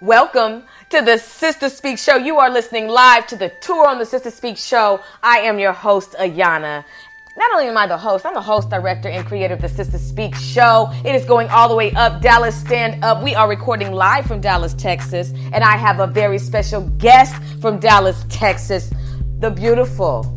Welcome to the Sister Speak Show. You are listening live to the tour on the Sister Speak Show. I am your host, Ayana. Not only am I the host, I'm the host, director, and creator of the Sister Speak Show. It is going all the way up, Dallas Stand Up. We are recording live from Dallas, Texas, and I have a very special guest from Dallas, Texas, the beautiful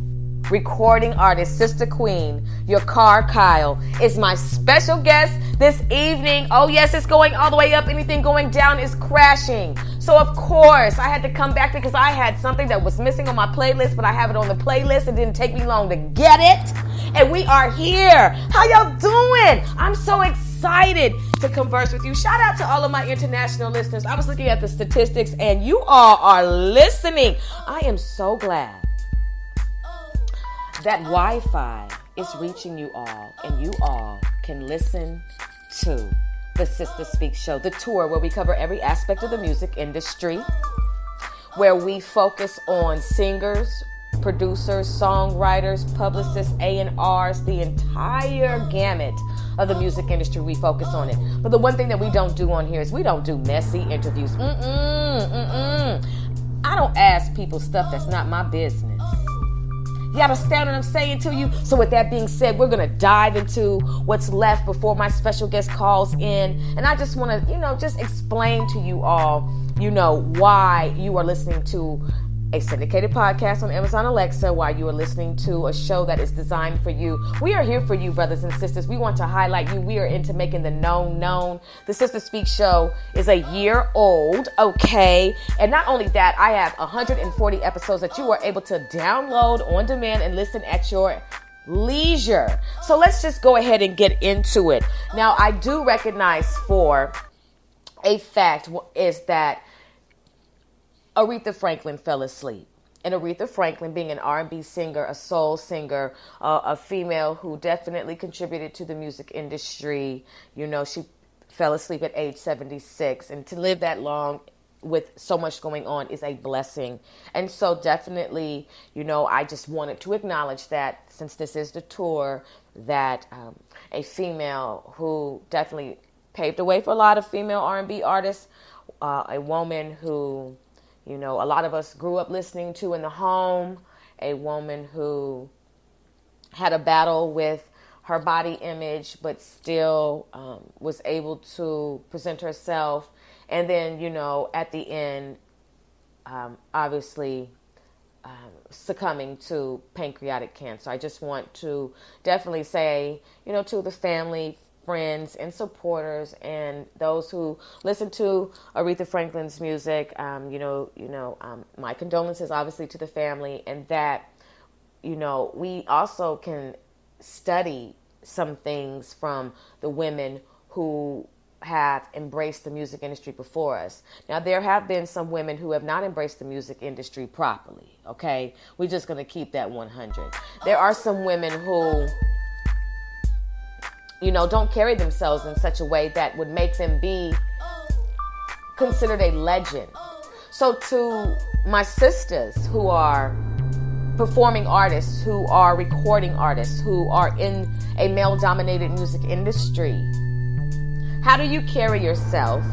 recording artist, Sister Queen, Yaqar Kile, is my special guest this evening. Oh yes, it's going all the way up. Anything going down is crashing. So of course, I had to come back because I had something that was missing on my playlist, but I have it on the playlist. It didn't take me long to get it. And we are here. How y'all doing? I'm so excited to converse with you. Shout out to all of my international listeners. I was looking at the statistics and you all are listening. I am so glad that Wi-Fi is reaching you all, and you all can listen to the Sister Speak Show, the tour where we cover every aspect of the music industry, where we focus on singers, producers, songwriters, publicists, A&Rs, the entire gamut of the music industry. We focus on it. But the one thing that we don't do on here is we don't do messy interviews. I don't ask people stuff that's not my business. You understand what I'm saying to you? So with that being said, we're going to dive into what's left before my special guest calls in. And I just want to, just explain to you all, why you are listening to a syndicated podcast on Amazon Alexa, why you are listening to a show that is designed for you. We are here for you, brothers and sisters. We want to highlight you. We are into making the known. The Sister Speak Show is a year old, okay? And not only that, I have 140 episodes that you are able to download on demand and listen at your leisure. So let's just go ahead and get into it. Now, I do recognize for a fact is that Aretha Franklin fell asleep. And Aretha Franklin, being an R&B singer, a soul singer, a female who definitely contributed to the music industry, she fell asleep at age 76. And to live that long with so much going on is a blessing. And so definitely, I just wanted to acknowledge that since this is the tour, that a female who definitely paved the way for a lot of female R&B artists, a woman who a lot of us grew up listening to in the home, a woman who had a battle with her body image, but still was able to present herself. And then, at the end, obviously succumbing to pancreatic cancer. I just want to definitely say, to the family, friends and supporters and those who listen to Aretha Franklin's music, my condolences obviously to the family, and that, we also can study some things from the women who have embraced the music industry before us. Now, there have been some women who have not embraced the music industry properly, okay? We're just going to keep that 100. There are some women who don't carry themselves in such a way that would make them be considered a legend. So to my sisters who are performing artists, who are recording artists, who are in a male-dominated music industry, how do you carry yourself?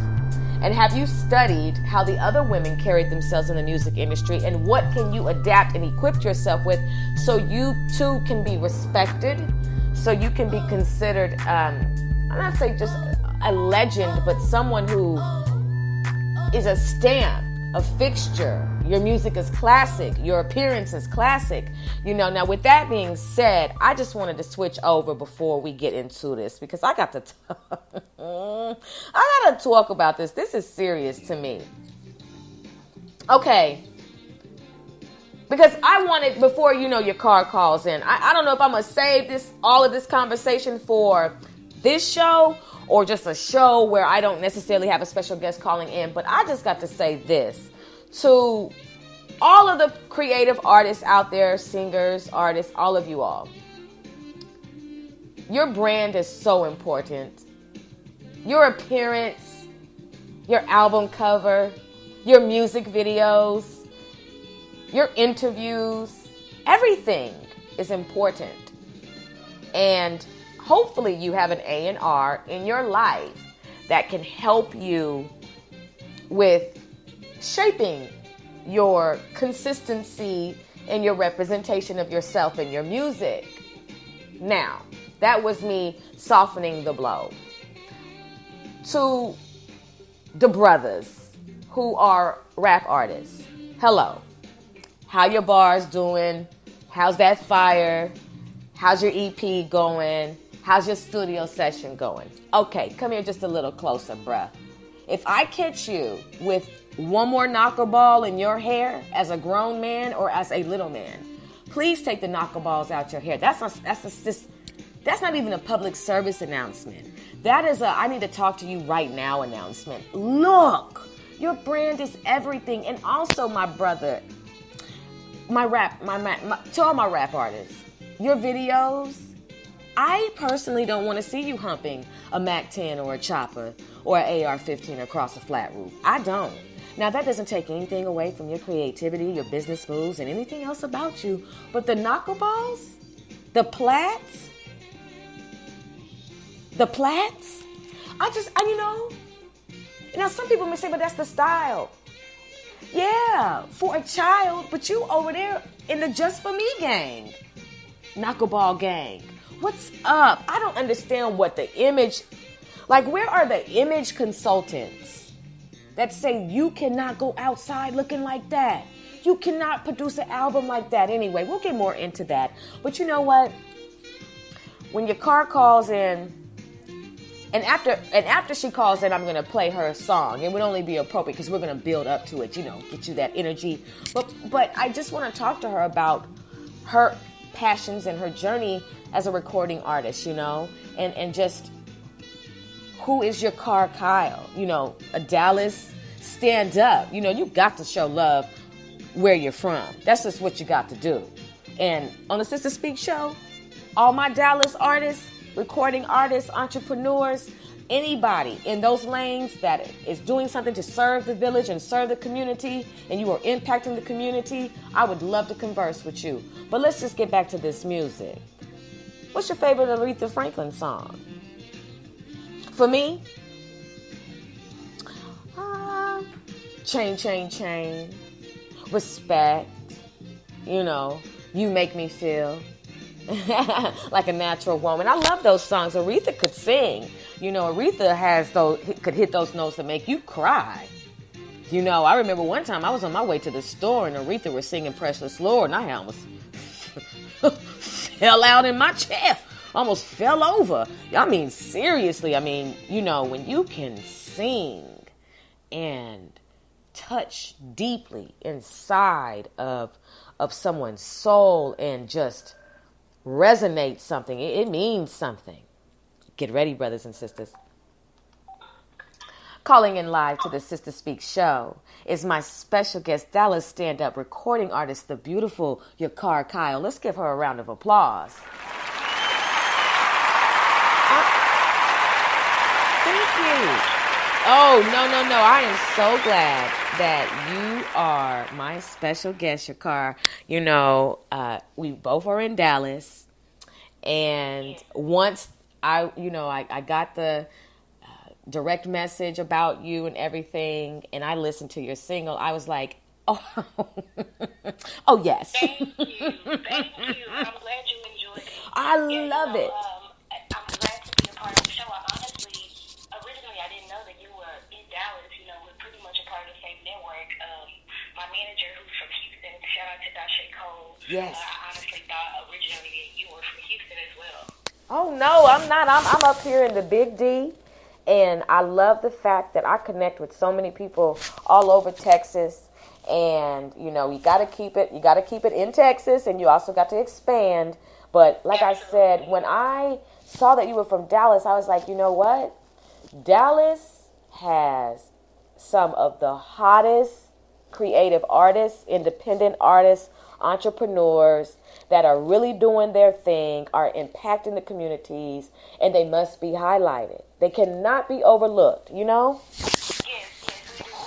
And have you studied how the other women carried themselves in the music industry? And what can you adapt and equip yourself with so you too can be respected? So you can be considered, I'm not saying just a legend, but someone who is a stamp, a fixture. Your music is classic. Your appearance is classic. Now with that being said, I just wanted to switch over before we get into this because I got to talk about this. This is serious to me. Okay. Because I wanted, before your car calls in, I don't know if I'm going to save all of this conversation for this show or just a show where I don't necessarily have a special guest calling in. But I just got to say this to all of the creative artists out there, singers, artists, all of you all. Your brand is so important. Your appearance, your album cover, your music videos, your interviews, everything is important. And hopefully you have an A&R in your life that can help you with shaping your consistency and your representation of yourself and your music. Now, that was me softening the blow. To the brothers who are rap artists, hello. How your bars doing? How's that fire? How's your EP going? How's your studio session going? Okay, come here just a little closer, bruh. If I catch you with one more knocker ball in your hair as a grown man or as a little man, please take the knocker balls out your hair. That's not even a public service announcement. That is a I need to talk to you right now announcement. Look, your brand is everything. And also, my brother, to all my rap artists, your videos, I personally don't want to see you humping a Mac 10 or a chopper or an AR-15 across a flat roof. I don't. Now, that doesn't take anything away from your creativity, your business moves, and anything else about you. But the knuckleballs, the plaits, now some people may say, but that's the style. Yeah, for a child, but you over there in the Just For Me gang, knuckleball gang. What's up? I don't understand what the image, where are the image consultants that say you cannot go outside looking like that? You cannot produce an album like that. Anyway, we'll get more into that. But you know what? When Yaqar calls in, and after she calls in, I'm going to play her song. It would only be appropriate because we're going to build up to it, get you that energy. But I just want to talk to her about her passions and her journey as a recording artist, and just who is Yaqar Kile? A Dallas stand up. You got to show love where you're from. That's just what you got to do. And on the Sister Speak show, all my Dallas artists, recording artists, entrepreneurs, anybody in those lanes that is doing something to serve the village and serve the community, and you are impacting the community, I would love to converse with you. But let's just get back to this music. What's your favorite Aretha Franklin song? For me, Chain, Chain, Chain, Respect, You Make Me Feel like a Natural Woman. I love those songs. Aretha could sing. Aretha could hit those notes that make you cry. I remember one time I was on my way to the store and Aretha was singing Precious Lord and I almost fell out in my chair. Almost fell over. I mean, seriously. When you can sing and touch deeply inside of someone's soul and just resonate something, it means something. Get ready, brothers and sisters. Calling in live to the Sister Speak show is my special guest, Dallas stand-up recording artist, the beautiful Yaqar Kile. Let's give her a round of applause. Thank you. Oh, no. I am so glad that you are my special guest, Yaqar. We both are in Dallas. And once I got the direct message about you and everything, and I listened to your single, I was like, oh, oh yes. Thank you. I'm glad you enjoyed it. I love it. I'm glad to be a part of the show. Originally, I didn't know that you were in Dallas. We're pretty much a part of the same network. My manager, who's from Houston, shout out to Dashe Cole. Yes. I honestly thought originally that you were from Houston as well. Oh, no, I'm not. I'm up here in the Big D. And I love the fact that I connect with so many people all over Texas. And, you got to keep it. You got to keep it in Texas, and you also got to expand. But like I said, when I saw that you were from Dallas, I was like, you know what? Dallas has some of the hottest creative artists, independent artists, entrepreneurs that are really doing their thing, are impacting the communities, and they must be highlighted. They cannot be overlooked, Yes. We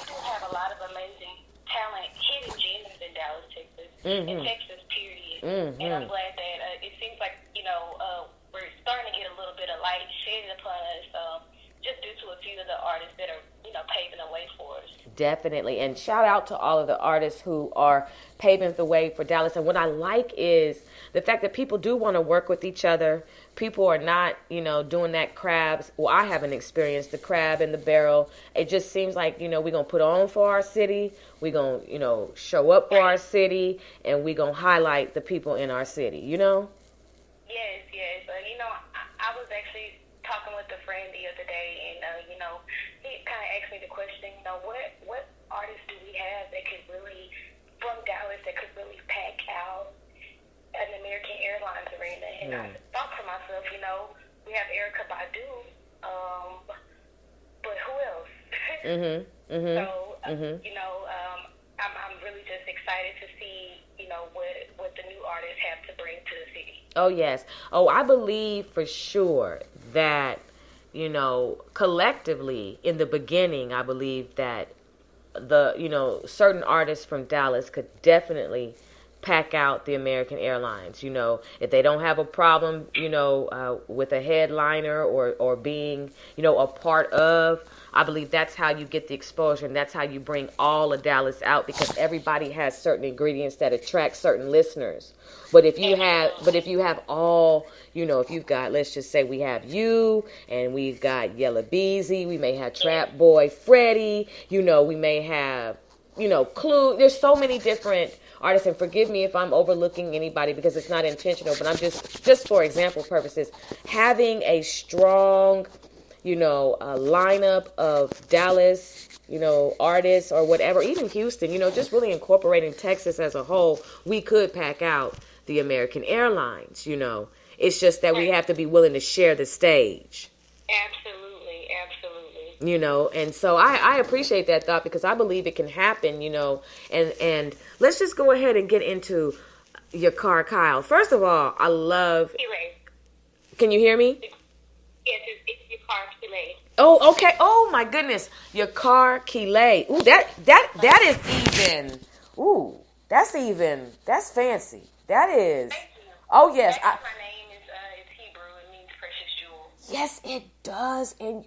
do have a lot of amazing talent, hidden gems in Dallas, Texas, in Texas, period. Mm-hmm. And I'm glad that it seems like, we're starting to get a little bit of light shed upon us, just due to a few of the artists that are, paving the way for us. Definitely. And shout out to all of the artists who are paving the way for Dallas. And what I like is the fact that people do want to work with each other. People are not, doing that crabs. Well, I haven't experienced the crab in the barrel. It just seems like, we're going to put on for our city. We're going to, show up for our city. And we're going to highlight the people in our city, Yes, yes. I was actually talking with a friend the other day, and he kind of asked me the question, what artists do we have that could really, from Dallas, that could really pack out an American Airlines arena? And I thought to myself, we have Erykah Badu, but who else? I'm really just excited to see, what the new artists have to bring to the city. Oh, yes. Oh, I believe for sure that, collectively in the beginning, I believe that certain artists from Dallas could definitely pack out the American Airlines. If they don't have a problem, with a headliner or being, a part of, I believe that's how you get the exposure, and that's how you bring all of Dallas out, because everybody has certain ingredients that attract certain listeners. But if you have all, if you've got, let's just say we have you, and we've got Yella Beezy, we may have Trap Boy Freddie, we may have, Clue. There's so many different artists, and forgive me if I'm overlooking anybody because it's not intentional, but I'm just for example purposes, having a strong, a lineup of Dallas, artists or whatever, even Houston, just really incorporating Texas as a whole, we could pack out the American Airlines, It's just that we have to be willing to share the stage. Absolutely, absolutely. And so I appreciate that thought, because I believe it can happen, and let's just go ahead and get into Yaqar Kyle. First of all, I love... Can you hear me? Yes, it's Yaqar Kile. Oh, okay. Oh my goodness, Yaqar Kile. Ooh, that is even. Ooh, that's fancy. That is. Oh yes. My name is Hebrew. It means precious jewel. Yes, it does. And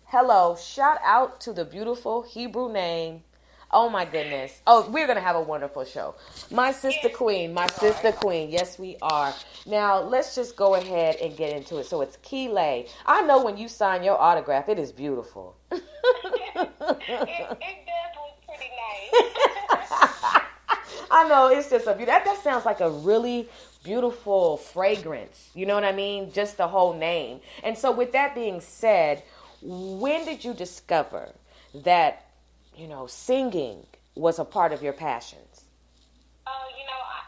hello, shout out to the beautiful Hebrew name. Oh my goodness. Oh, we're going to have a wonderful show. My sister queen. Yes, we are. Now, let's just go ahead and get into it. So it's Kile. I know when you sign your autograph, it is beautiful. It does look pretty nice. I know, it's just a beautiful. That sounds like a really beautiful fragrance. You know what I mean? Just the whole name. And so with that being said, when did you discover that singing was a part of your passions? I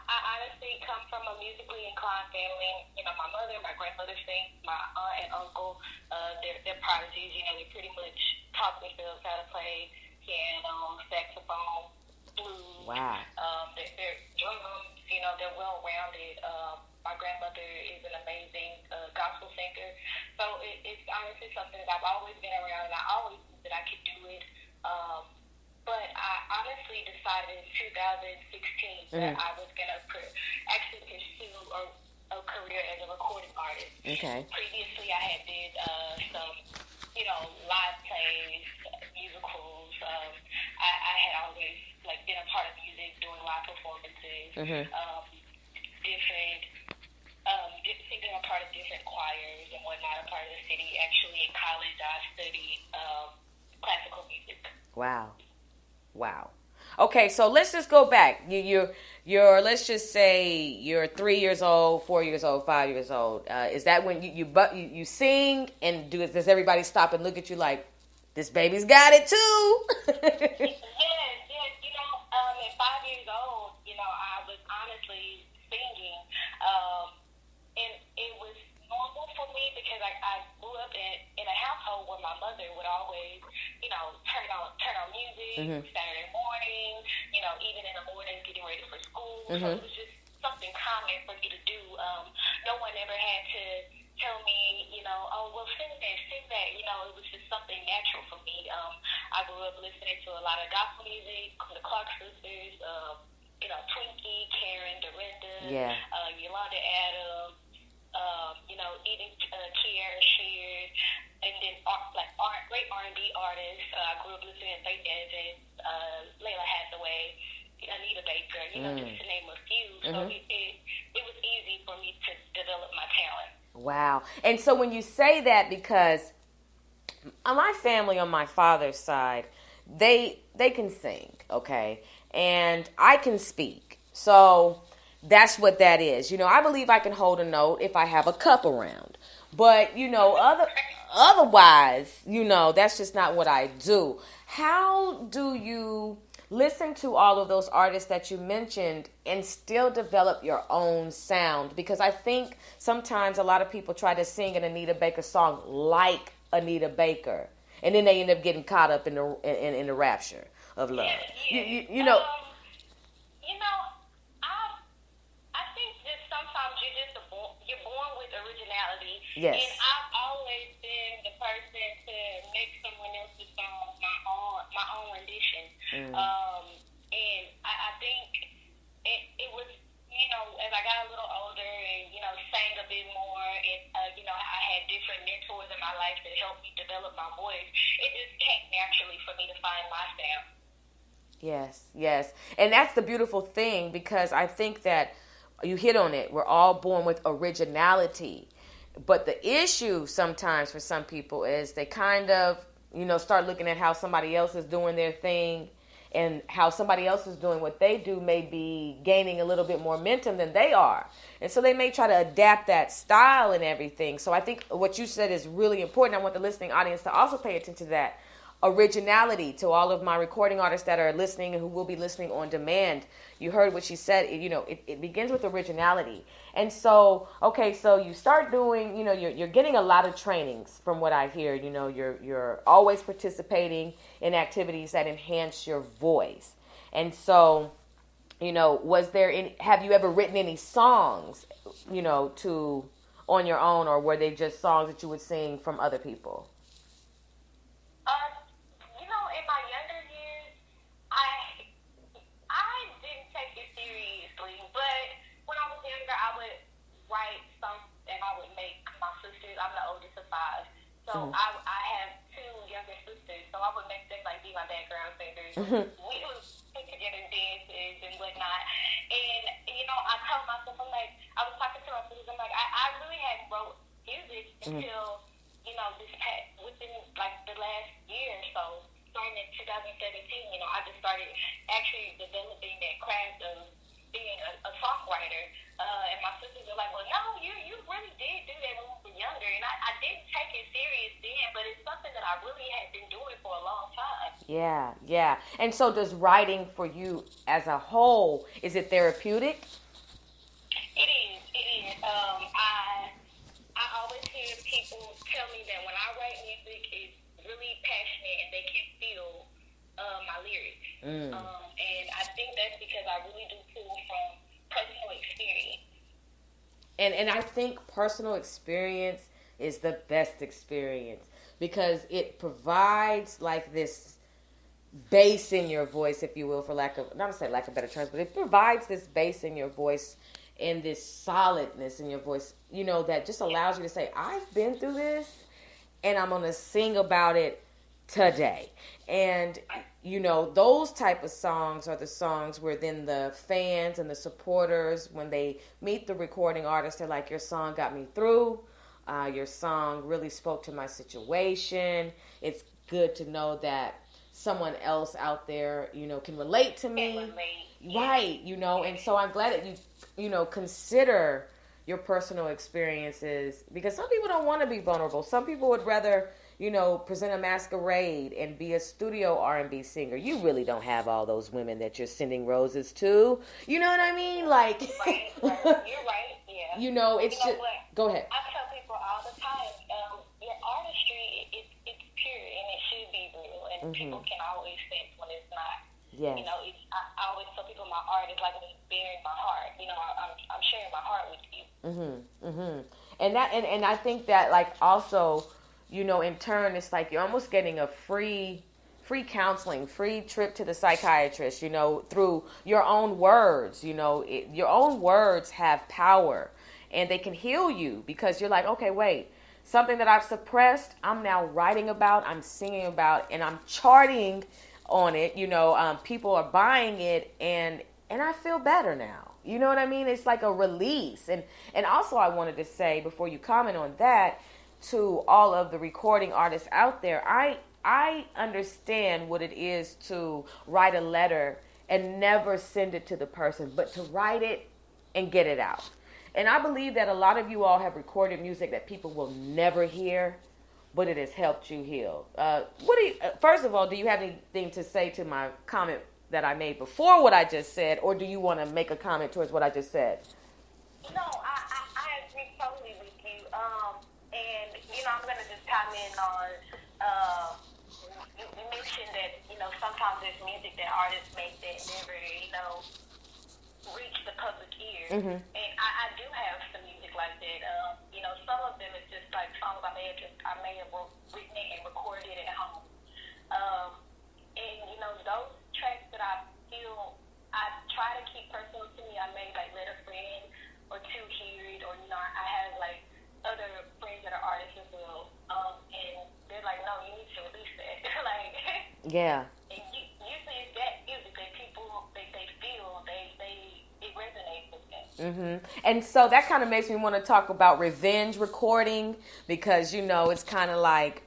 honestly come from a musically inclined family. My mother and my grandmother sing. My aunt and uncle, they're prodigies. They pretty much taught themselves how to play piano, saxophone, blues. Wow. They're drums. They're well-rounded. My grandmother is an amazing gospel singer. So it's honestly something that I've always been around, and I always knew that I could do it. But I honestly decided in 2016 that I was going to actually pursue a career as a recording artist. Okay. Previously, I had did some, live plays, musicals. I had always been a part of music, doing live performances, being a part of different choirs and whatnot, a part of the city. Actually, in college, I studied classical music. Wow. Okay, so let's just go back. You're let's just say you're 3 years old, 4 years old, 5 years old. Is that when you sing, and does everybody stop and look at you like, this baby's got it too? Yes. At 5 years old, I was honestly singing, and it was normal for me because I grew up in a household where my mother would always, turn on music Saturday morning, even in the mornings getting ready for school. So it was just something common for me to do. No one ever had to tell me, oh, well, sing that. It was just something natural for me. I grew up listening to a lot of gospel music, the Clark sisters, Twinkie, Karen, Dorinda, Yolanda Adams, even Kiara Sheard, and then art great R&B artists. I grew up listening to Faith Evans, Layla Hathaway, Anita Baker, just to name a few. So it was easy for me to develop my talent. Wow. And so when you say that, because my family on my father's side, they can sing, okay? And I can speak. So that's what that is. I believe I can hold a note if I have a cup around. But, otherwise, that's just not what I do. How do you listen to all of those artists that you mentioned and still develop your own sound? Because I think sometimes a lot of people try to sing an Anita Baker song like Anita Baker, and then they end up getting caught up in the rapture of love. You know. I think that sometimes you're born with originality. Yes. And I've always been the person to make someone else's song my own rendition. And I think it was, as I got a little older and, sang a bit more and, I had different mentors in my life that helped me develop my voice. It just came naturally for me to find my sound. Yes. And that's the beautiful thing, because I think that you hit on it. We're all born with originality. But the issue sometimes for some people is they kind of, start looking at how somebody else is doing their thing, and how somebody else is doing what they do may be gaining a little bit more momentum than they are. And so they may try to adapt that style and everything. So I think what you said is really important. I want the listening audience to also pay attention to that. Originality, to all of my recording artists that are listening and who will be listening on demand. You heard what she said. It begins with originality. And so, okay, so you start doing, you're getting a lot of trainings from what I hear. You're always participating in activities that enhance your voice. And so, have you ever written any songs, on your own, or were they just songs that you would sing from other people? In my younger years, I didn't take it seriously, but when I was younger, I would write some, and I would make my sisters. I'm the oldest of 5, so I have 2 younger sisters, so I would make them be my background singers. We would put together dances and whatnot, and I told myself, I was talking to my sisters, I really hadn't wrote music until within the last year or so. Starting in 2017, I just started actually developing that craft of being a songwriter. And my sisters were like, well, no, you really did do that when we were younger. And I didn't take it serious then, but it's something that I really had been doing for a long time. Yeah. And so does writing for you as a whole, is it therapeutic? It is. I always hear people tell me that when I write music, it's really passionate and they can feel my lyrics. And I think that's because I really do pull from personal experience. And I think personal experience is the best experience, because it provides this bass in your voice, if you will, for not to say lack of better terms, but it provides this bass in your voice and this solidness in your voice, that just allows you to say, I've been through this and I'm going to sing about it today. And, those type of songs are the songs where then the fans and the supporters, when they meet the recording artist, they're like, your song got me through. Your song really spoke to my situation. It's good to know that someone else out there, can relate to me. Right, and so I'm glad that you consider your personal experiences, because some people don't want to be vulnerable. Some people would rather, present a masquerade and be a studio R&B singer. You really don't have all those women that you're sending roses to. You know what I mean? Right. You're right, yeah. It's just, go ahead. I tell people all the time, your artistry, it's pure and it should be real, and people can always sense when it's not. Yes. I always tell people my art is like me bearing my heart. I'm sharing my heart with you. And I think that also, in turn, it's like you're almost getting a free counseling, free trip to the psychiatrist, through your own words. Your own words have power, and they can heal you, because you're like, okay, wait, something that I've suppressed, I'm now writing about, I'm singing about, and I'm charting on it. People are buying it, and I feel better now. You know what I mean? It's like a release. And also I wanted to say, before you comment on that, to all of the recording artists out there, I understand what it is to write a letter and never send it to the person, but to write it and get it out. And I believe that a lot of you all have recorded music that people will never hear, but it has helped you heal. First of all, do you have anything to say to my comment that I made before what I just said, or do you want to make a comment towards what I just said? No, I agree totally with you. And, I'm going to just comment on, you mentioned that, sometimes there's music that artists make that never, reach the public ear. Mm-hmm. And I do have some music like that. Some of them is just like songs I may have written it and recorded it at home. And those tracks that I feel I try to keep personal to me, I may like let a friend or two hear it, or I have like other friends that are artists as well. And they're like, no, you need to release that. Like, yeah. And usually it's that music that people they feel it resonates with them. Mm-hmm. And so that kind of makes me want to talk about revenge recording, because it's kind of like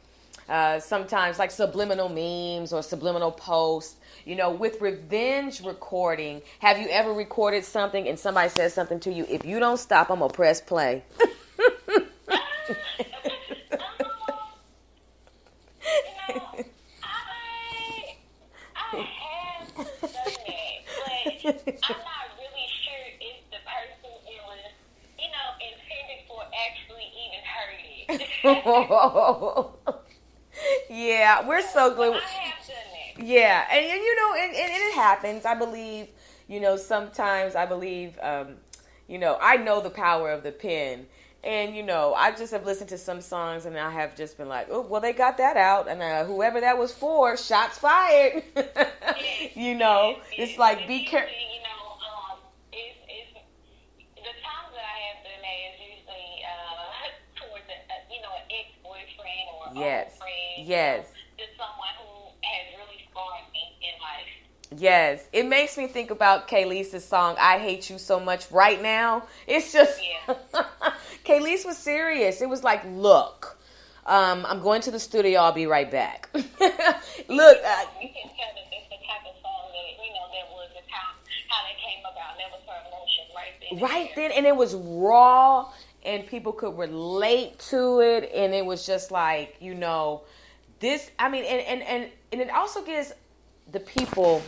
sometimes like subliminal memes or subliminal posts. With revenge recording, have you ever recorded something and somebody says something to you? If you don't stop, I'm gonna press play. I have done that, but I'm not really sure if the person it was, intended for actually even heard it. Yeah, we're so good. I have done that. Yeah, and and it happens. I believe, sometimes I believe, I know the power of the pen. And, I just have listened to some songs and I have just been like, oh, well, they got that out. And whoever that was for, shots fired. It's like, be careful. The times that I have done that is usually towards, an ex-boyfriend or a friend. Yes. Just someone who has really scarred me in life. Yes, it makes me think about Kalee's song, I Hate You So Much Right Now. It's just, Kale was serious. It was like, look, I'm going to the studio. I'll be right back. Look. You can tell that it's the type of song that, that was the time, how they came about. That was her emotion right then. And it was raw, and people could relate to it, and it was just like, this, I mean, and it also gives the people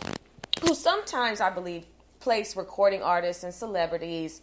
who sometimes, I believe, place recording artists and celebrities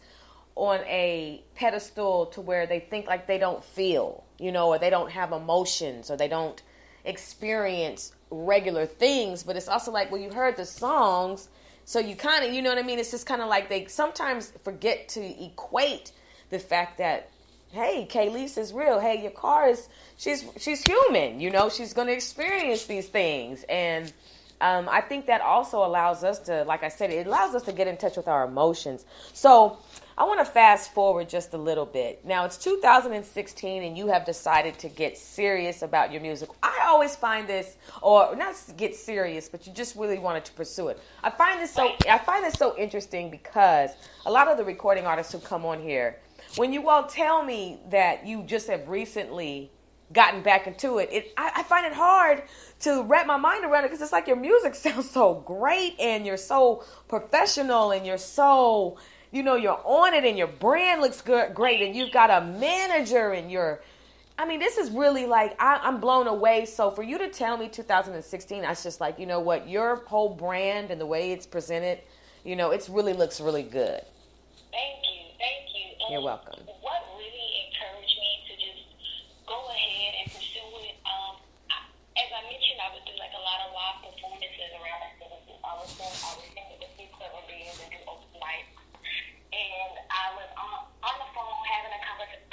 on a pedestal to where they think like they don't feel, or they don't have emotions, or they don't experience regular things. But it's also like, well, you heard the songs, so you kind of, what I mean? It's just kind of like they sometimes forget to equate the fact that, hey, Kaleese is real. Hey, Yaqar she's human. She's going to experience these things. And I think that also allows us to, like I said, it allows us to get in touch with our emotions. So I want to fast forward just a little bit. Now, it's 2016 and you have decided to get serious about your music. I always find this, or not get serious, but you just really wanted to pursue it. I find this so interesting because a lot of the recording artists who come on here, when you all tell me that you just have recently gotten back into it, I find it hard to wrap my mind around it, because it's like your music sounds so great and you're so professional and you're so, you're on it and your brand looks great and you've got a manager and this is really like, I'm blown away. So for you to tell me 2016, I was just like, what, your whole brand and the way it's presented, it really looks really good. Thank you. You're welcome. What really encouraged me to just go ahead and pursue it, as I mentioned, I would do like a lot of live performances around the city. I was sing with the Free Club Beers and do open mics. And I was on the phone having a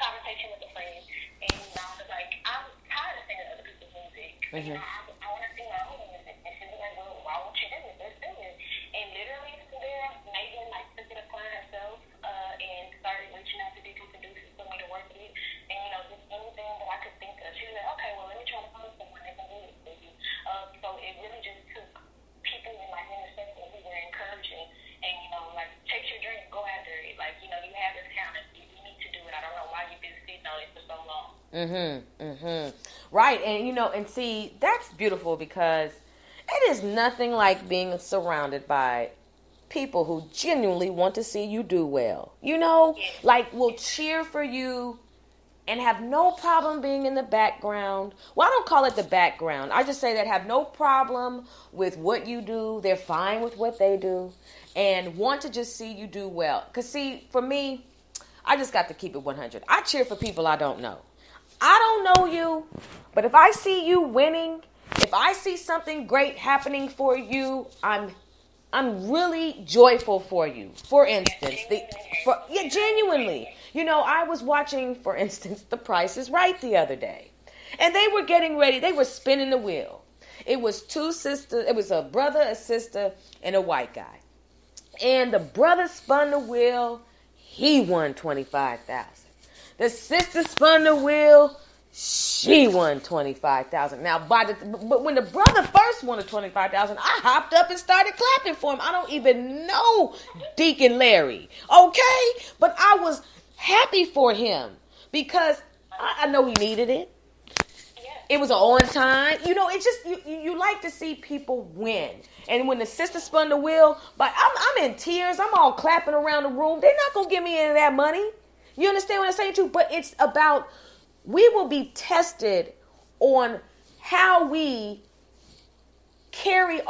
conversation with a friend, and I was like, I'm tired of singing other people's music. Mm-hmm. I want to sing my own music. And she was like, well, why won't you do it? Let's do it. And literally from there, Megan took it upon herself and started reaching out to different producers for me to work with. And just anything that I Right. And, and see, that's beautiful because it is nothing like being surrounded by people who genuinely want to see you do well. Like will cheer for you and have no problem being in the background. Well, I don't call it the background. I just say that have no problem with what you do. They're fine with what they do and want to just see you do well. Because, see, for me, I just got to keep it 100. I cheer for people I don't know. I don't know you, but if I see you winning, if I see something great happening for you, I'm really joyful for you. For instance, genuinely. I was watching, for instance, The Price is Right the other day. And they were getting ready. They were spinning the wheel. It was two sisters. It was a brother, a sister, and a white guy. And the brother spun the wheel. He won $25,000. The sister spun the wheel. She won $25,000. Now, but when the brother first won the $25,000, I hopped up and started clapping for him. I don't even know Deacon Larry, okay? But I was happy for him because I know he needed it. It was on time. It's just you like to see people win. And when the sister spun the wheel, but I'm in tears. I'm all clapping around the room. They're not gonna give me any of that money. You understand what I'm saying too? But it's about we will be tested on how we carry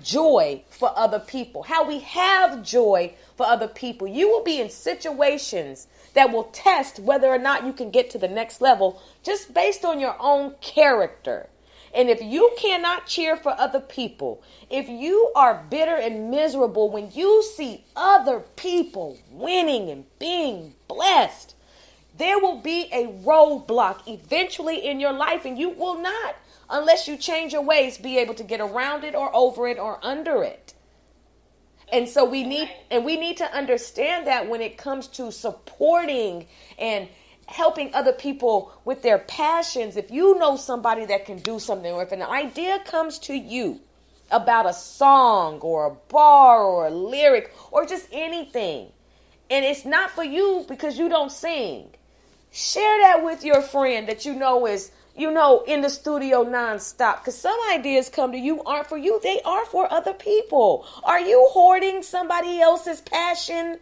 joy for other people, how we have joy for other people. You will be in situations that will test whether or not you can get to the next level just based on your own character. And if you cannot cheer for other people, if you are bitter and miserable when you see other people winning and being blessed, there will be a roadblock eventually in your life, and you will not, unless you change your ways, be able to get around it or over it or under it. And so we need to understand that when it comes to supporting and helping other people with their passions. If you know somebody that can do something, or if an idea comes to you about a song or a bar or a lyric or just anything, and it's not for you because you don't sing, share that with your friend that is in the studio nonstop. Because some ideas come to you aren't for you. They are for other people. Are you hoarding somebody else's passion?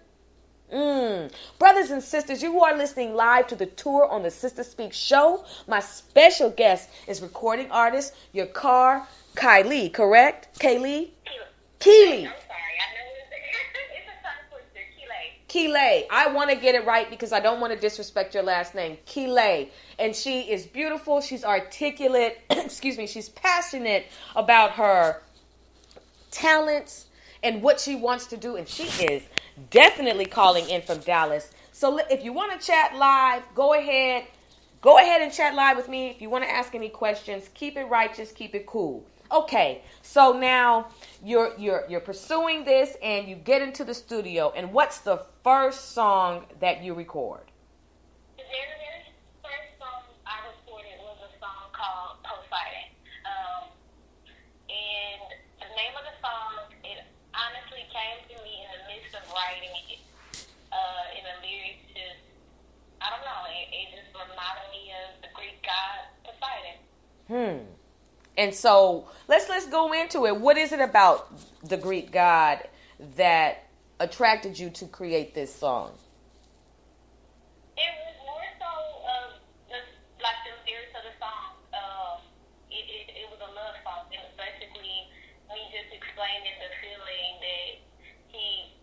Brothers and sisters, you are listening live to the tour on the Sister Speak show. My special guest is recording artist Yaqar Kile, correct? Kile? I'm sorry. I know it's a tongue twister. Kile. I want to get it right because I don't want to disrespect your last name. Kile. And she is beautiful. She's articulate. Excuse me. She's passionate about her talents and what she wants to do. And she is definitely calling in from Dallas. So if you want to chat live, go ahead and chat live with me. If you want to ask any questions, keep it righteous, keep it cool. Okay, so now you're pursuing this and you get into the studio. And what's the first song that you record? The very first song I recorded was a song called Poseidon. And the name of the song, it honestly came to me in the midst of writing it. And the lyrics just, I don't know, it just reminded me of the Greek god Poseidon. And so let's go into it. What is it about the Greek god that attracted you to create this song? It was more so just like the lyrics of the song. It was a love song. It was basically me just explaining the feeling that he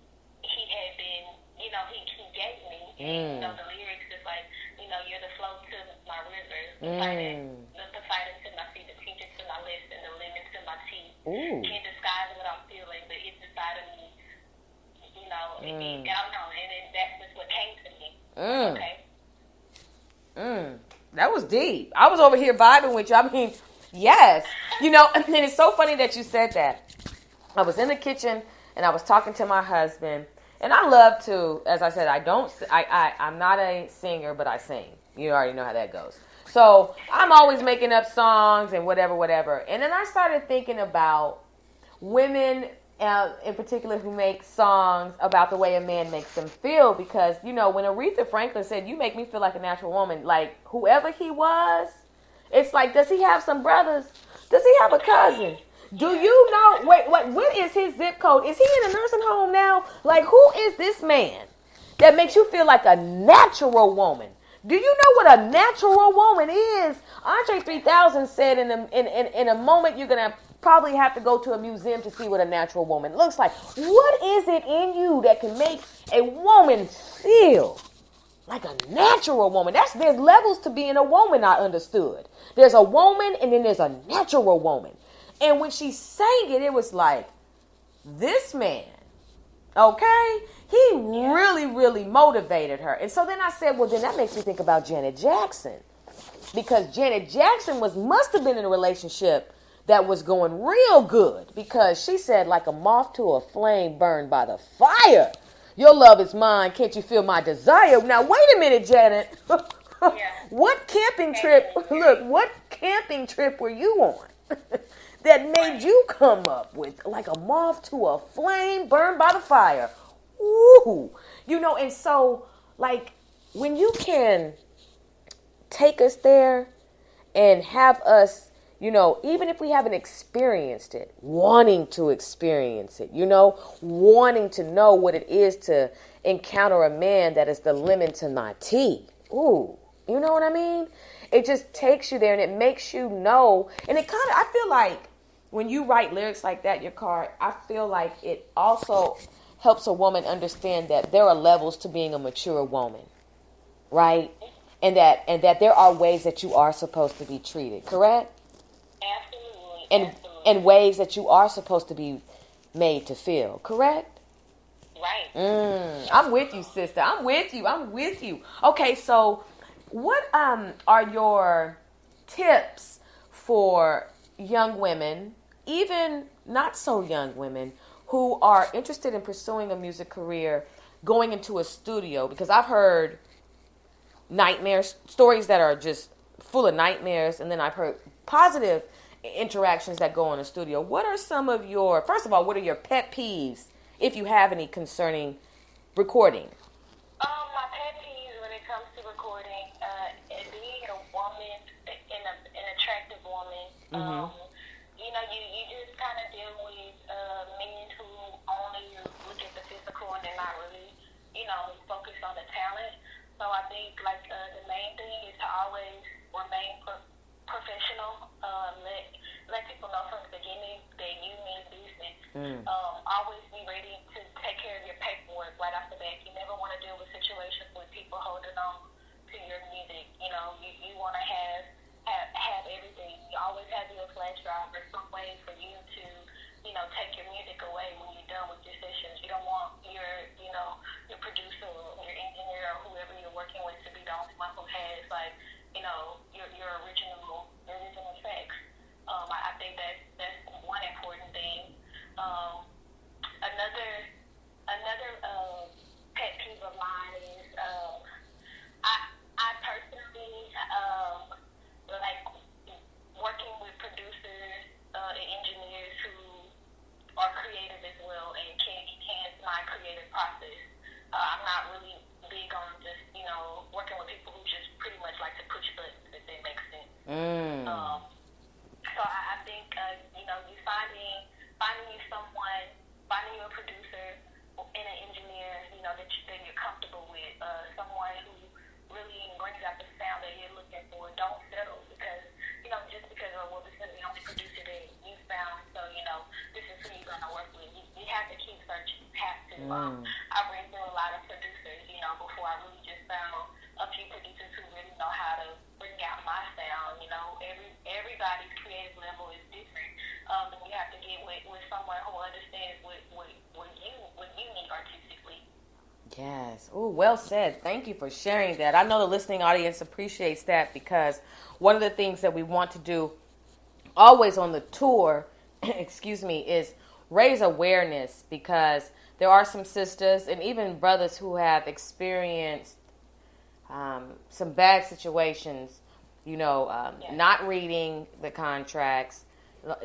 had been, he gave me. And, the lyrics is like, you're the flow to my rivers, the Poseidon to my feet, the teacher to my lips, and the lemon to my teeth. Can't disguise what I'm feeling, but it's inside of me. I don't know, and that's just what came to me. Okay. That was deep. I was over here vibing with you. I mean, yes. And it's so funny that you said that. I was in the kitchen and I was talking to my husband, and I love to, as I said, I'm not a singer, but I sing. You already know how that goes. So I'm always making up songs and whatever. And then I started thinking about women in particular, who make songs about the way a man makes them feel. Because, when Aretha Franklin said, "You make me feel like a natural woman," like, whoever he was, it's like, does he have some brothers? Does he have a cousin? Do you know, what is his zip code? Is he in a nursing home now? Like, who is this man that makes you feel like a natural woman? Do you know what a natural woman is? Andre 3000 said in a moment you're going to probably have to go to a museum to see what a natural woman looks like. What is it in you that can make a woman feel like a natural woman? There's levels to being a woman, I understood. There's a woman and then there's a natural woman. And when she sang it, it was like, this man, okay, he really, really motivated her. And so then I said, well, then that makes me think about Janet Jackson. Because Janet Jackson must have been in a relationship that was going real good. Because she said, like a moth to a flame burned by the fire. Your love is mine. Can't you feel my desire? Now, wait a minute, Janet. What camping trip were you on that made you come up with like a moth to a flame burned by the fire? Ooh. And so, like, when you can take us there and have us, even if we haven't experienced it, wanting to experience it, wanting to know what it is to encounter a man that is the lemon to my tea. Ooh, you know what I mean? It just takes you there and it makes you know. And I feel like when you write lyrics like that, Yaqar, I feel like it also helps a woman understand that there are levels to being a mature woman, right? And that there are ways that you are supposed to be treated, correct? Absolutely. And ways that you are supposed to be made to feel, correct? Right. I'm with you, sister. I'm with you. Okay, so what are your tips for young women, even not so young women, who are interested in pursuing a music career, going into a studio? Because I've heard stories that are just full of nightmares, and then I've heard positive interactions that go on a studio. What are first of all, what are your pet peeves, if you have any, concerning recording? My pet peeves when it comes to recording, being a woman, an attractive woman, you just kind of deal with men who only look at the physical and they're not really, focused on the talent. So I think, the main thing is to always remain professional. Let people know from the beginning that you mean business. Always be ready to take care of your paperwork right off the bat. You never want to deal with situations with people holding on to your music. You want to have everything. You always have your flash drive or some way for you to, take your music away when you're done with your sessions. You don't want your producer or your engineer or whoever you're working with to be the only one who has, your original effects. I think that's one important thing. Another pet peeve of mine is I personally like working with producers and engineers who are creative as well and can enhance my creative process. I'm not really big on just working with people who just pretty much like to push buttons, if that makes sense. So I think you finding you someone, finding you a producer and an engineer, that you're comfortable with, someone who really brings out the sound that you're looking for. Don't settle because just because this is the only producer that you found, so this is who you're gonna work with. You have to keep searching. You have to. I ran through a lot of producers, before I really just found a few producers who really know how to bring out my sound. Everybody's creative level is different. And you have to get with someone who understands what you need artistically. Yes. Oh, well said. Thank you for sharing that. I know the listening audience appreciates that, because one of the things that we want to do always on the tour, is raise awareness, because there are some sisters and even brothers who have experienced some bad situations, not reading the contracts,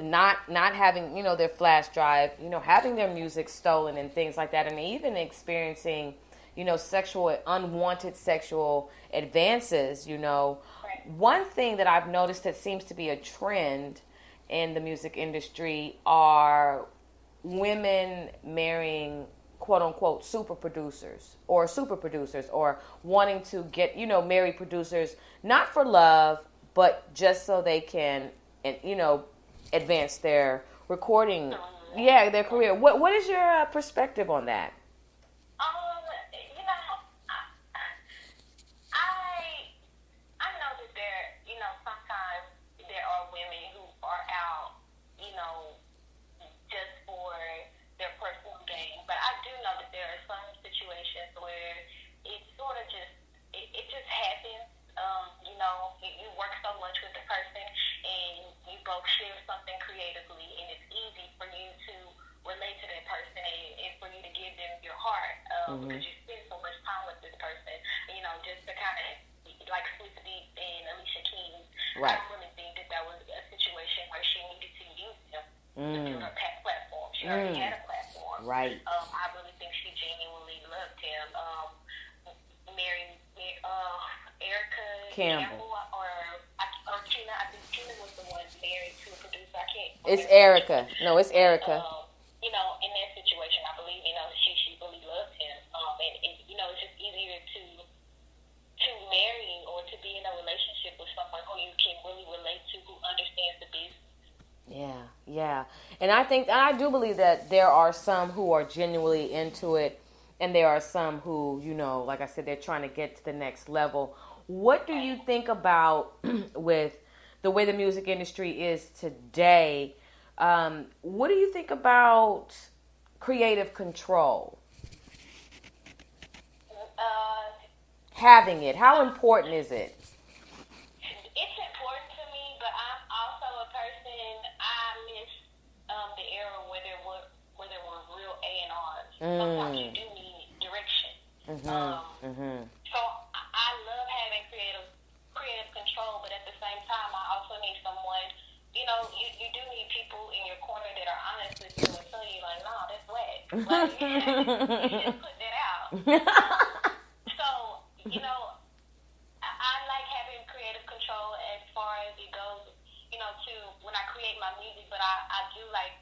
not having, their flash drive, having their music stolen and things like that, and even experiencing, unwanted sexual advances. One thing that I've noticed that seems to be a trend in the music industry are women marrying quote unquote super producers or wanting to get, marry producers, not for love, but just so they can, advance their recording, their career. What is your perspective on that? I know that sometimes there are women who are out, just for their personal gain. But I do know that there are some situations where it sort of it just happens. You work so much with the person and you both share something creatively, and it's easy for you to relate to that person and for you to give them your heart because you spend so much time with this person, just to kind of, like Swiss Beats and Alicia Keys. Right. I don't really think that was a situation where she needed to use them to build her platform. She already had a platform. Right. I really think she genuinely loved him. Erica Campbell or Tina. I think Tina was the one married to a producer. I can't. It's Erica. No, it's Erica. In that situation, I believe she really loved him. And it's just easier to marry or to be in a relationship with someone who you can really relate to, who understands the business. Yeah. And I do believe that there are some who are genuinely into it, and there are some who, like I said, they're trying to get to the next level. What do you think about with the way the music industry is today? What do you think about creative control? Having it. How important is it? It's important to me, but I'm also a person, I miss the era where there were real A&Rs. Sometimes you do need direction. So I love having creative control, but at the same time, I also need someone, you do need people in your corner that are honest with you and tell you, like, no, that's whack. Like, you just put that out. So, I like having creative control as far as it goes, to when I create my music, but I do like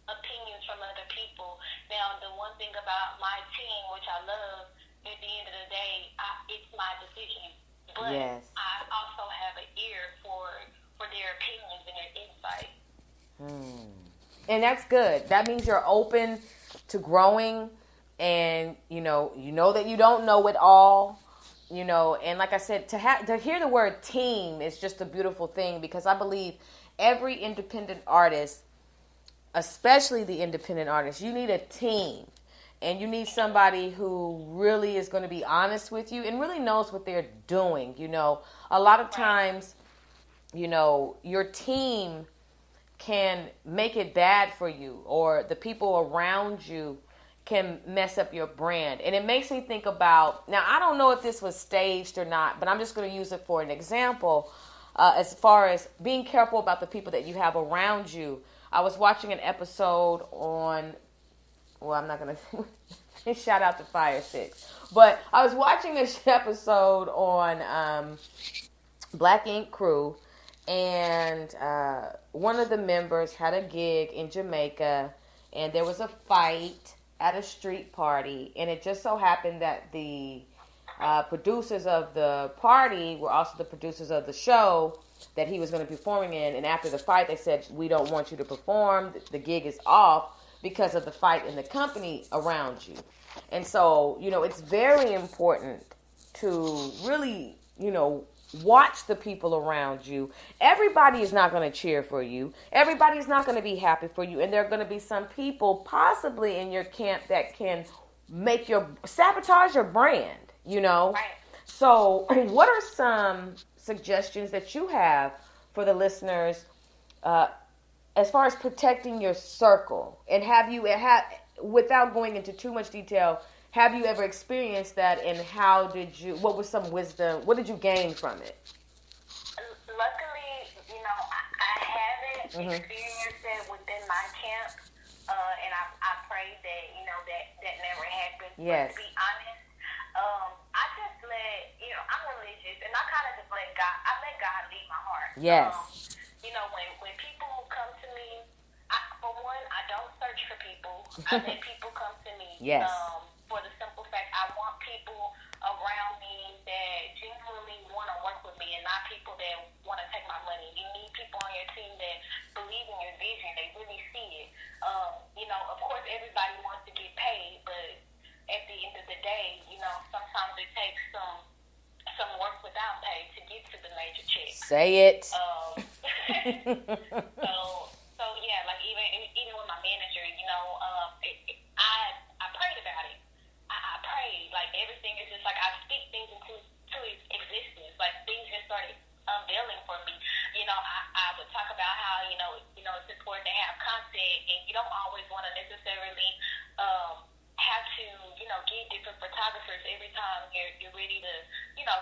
opinions from other people. Now, the one thing about my team, which I love, at the end of the day, it's my decision. But yes, I also have an ear for their opinions and their insight. And that's good. That means you're open to growing, and you know that you don't know it all. And like I said, to hear the word team is just a beautiful thing, because I believe every independent artist, especially the independent artists, you need a team. And you need somebody who really is going to be honest with you and really knows what they're doing. A lot of times, your team can make it bad for you, or the people around you can mess up your brand. And it makes me think about, now I don't know if this was staged or not, but I'm just going to use it for an example, as far as being careful about the people that you have around you. I was watching an episode on, well, I'm not going to shout out to Fire 6, but I was watching this episode on Black Ink Crew, and one of the members had a gig in Jamaica, and there was a fight at a street party, and it just so happened that the producers of the party were also the producers of the show that he was going to be performing in, and after the fight, they said, we don't want you to perform, the gig is off, because of the fight in the company around you. And so, it's very important to really, watch the people around you. Everybody is not going to cheer for you. Everybody is not going to be happy for you. And there are going to be some people possibly in your camp that can sabotage your brand, Right. So what are some suggestions that you have for the listeners, as far as protecting your circle? And without going into too much detail, have you ever experienced that, and what was some wisdom, what did you gain from it? Luckily, I haven't, experienced that within my camp, and I pray that, you know, that never happens. Yes. But to be honest, I just I'm religious, and I kind of just let God lead my heart. Yes. You know, when people come to me, for one, I don't search for people. I let people come to me. Yes. For the simple fact, I want people around me that genuinely want to work with me, and not people that want to take my money. You need people on your team that believe in your vision. They really see it. You know, of course, everybody wants to get paid, but at the end of the day, you know, sometimes it takes some work without pay to get to the major check. Say it. So yeah, like even with my manager, you know, I prayed about it. I prayed, like everything is just like I speak things into existence. Like things just started unveiling for me. You know, I would talk about how you know it's important to have content, and you don't always want to necessarily have to get different photographers every time you're ready to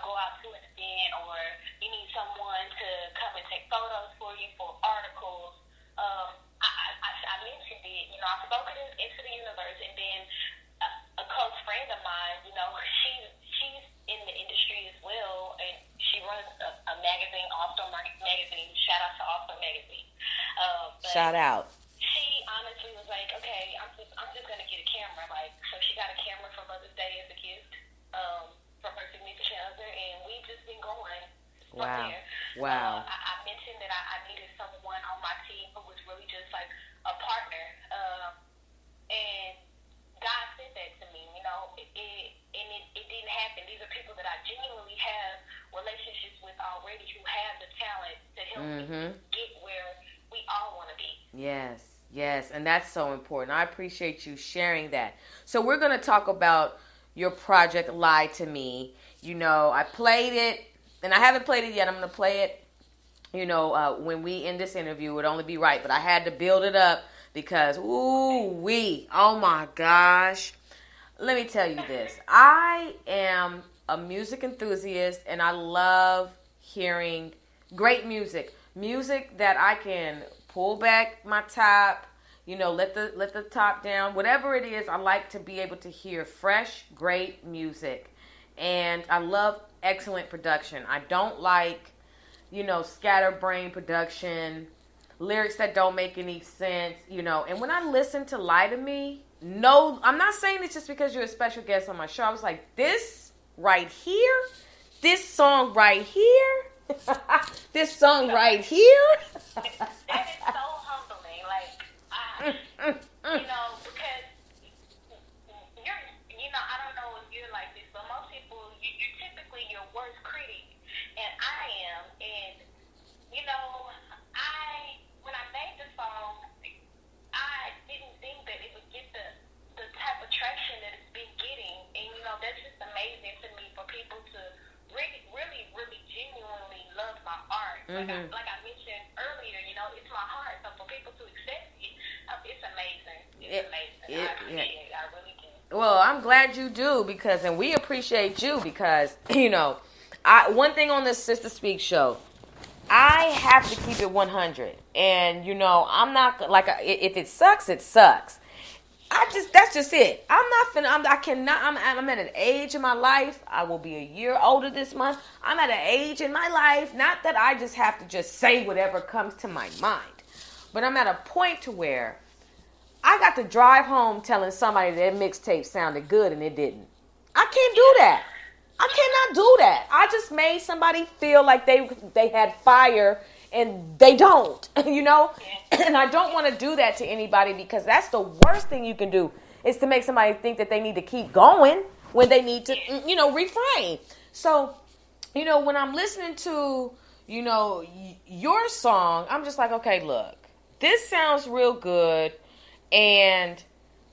go out to an event, or you need someone to come and take photos for you for articles. I mentioned it. You know, I spoke it into the universe, and then a close friend of mine, you know, she's in the industry as well, and she runs a magazine, All-Star Magazine. Shout out to All-Star Magazine. Shout out. She honestly was like, okay, I'm just gonna get a camera. Like, so she got a camera for Mother's Day as a gift from her significant other, and we've just been going from there. Wow. I mentioned that I needed someone on my team who was really just like a partner, and God sent that to me. You know, it didn't happen. These are people that I genuinely have relationships with already, who have the talent to help me get where we all want to be. Yes, and that's so important. I appreciate you sharing that. So we're going to talk about your project, Lie to Me. You know, I played it, and I haven't played it yet. I'm going to play it, when we end this interview. It would only be right, but I had to build it up because, oh my gosh. Let me tell you this. I am a music enthusiast, and I love hearing great music. Music that I can pull back my top, let the top down. Whatever it is, I like to be able to hear fresh, great music. And I love excellent production. I don't like, scatterbrain production, lyrics that don't make any sense, And when I listen to Lie to Me, no, I'm not saying it's just because you're a special guest on my show. I was like, this right here, this song right here, this song right here. That is so humbling. Like, because I don't know if you're like this, but most people, you're typically your worst critic, and I am. And when I made the song, I didn't think that it would get the type of traction that it's been getting, and that's just amazing to me for people to really, really, really genuinely love my art. Like I mentioned earlier, it's my heart. So for people to accept it, it's amazing. It's amazing. I appreciate it. I really do. Well, I'm glad you do, and we appreciate you because, one thing on this Sister Speak show, I have to keep it 100. And, I'm not, like, if it sucks, it sucks. That's just it. I'm at an age in my life. I will be a year older this month. I'm at an age in my life, not that I just have to just say whatever comes to my mind, but I'm at a point to where I got to drive home telling somebody that mixtape sounded good and it didn't. I can't do that. I cannot do that. I just made somebody feel like they had fire and they don't, And I don't want to do that to anybody because that's the worst thing you can do is to make somebody think that they need to keep going when they need to, refrain. So, when I'm listening to, your song, I'm just like, okay, look, this sounds real good. And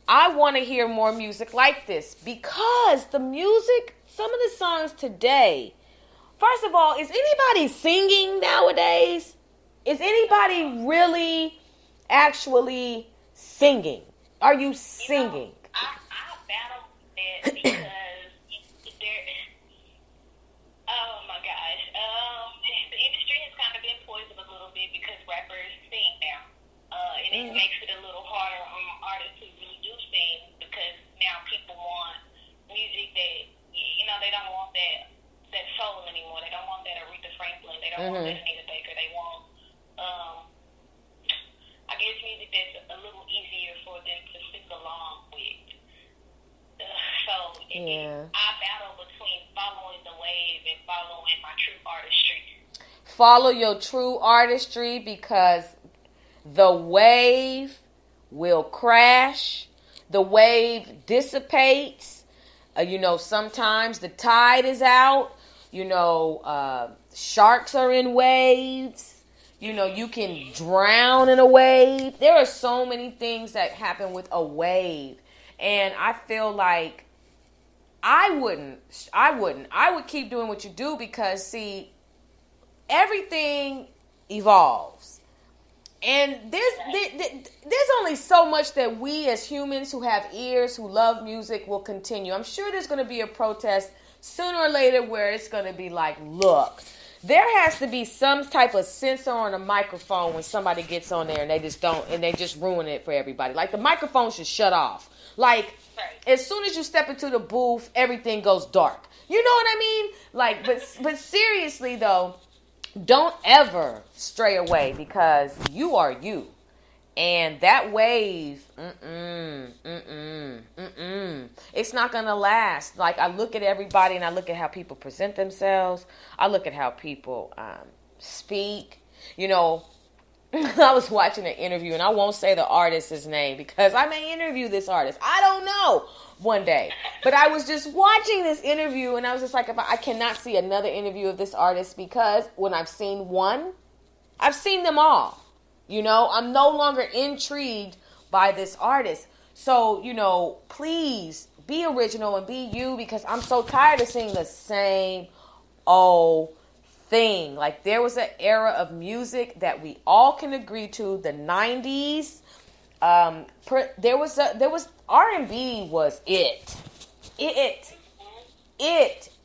I want to hear more music like this because the music, some of the songs today, first of all, is anybody singing nowadays? Is anybody really actually singing? Are you singing? I battle that because oh my gosh, the industry has kind of been poisoned a little bit because rappers sing now. want Anita Baker. They want, I guess, music that's a little easier for them to sing along with. I battle between following the wave and following my true artistry. Follow your true artistry, because the wave will crash. The wave dissipates. Sometimes the tide is out. Sharks are in waves. You can drown in a wave. There are so many things that happen with a wave. And I feel like I would keep doing what you do, because, see, everything evolves. And there's only so much that we as humans who have ears, who love music, will continue. I'm sure there's going to be a protest sooner or later where it's going to be like, look, there has to be some type of sensor on a microphone when somebody gets on there and they just ruin it for everybody. Like, the microphone should shut off. Like, as soon as you step into the booth, everything goes dark. You know what I mean? Like, but seriously though, don't ever stray away, because you are you. And that wave, it's not going to last. Like, I look at everybody and I look at how people present themselves. I look at how people speak. I was watching an interview, and I won't say the artist's name because I may interview this artist. I don't know one day. But I was just watching this interview, and I was just like, I cannot see another interview of this artist, because when I've seen one, I've seen them all. I'm no longer intrigued by this artist. So, please be original and be you, because I'm so tired of seeing the same old thing. Like, there was an era of music that we all can agree to, the 90s. There was R&B was it.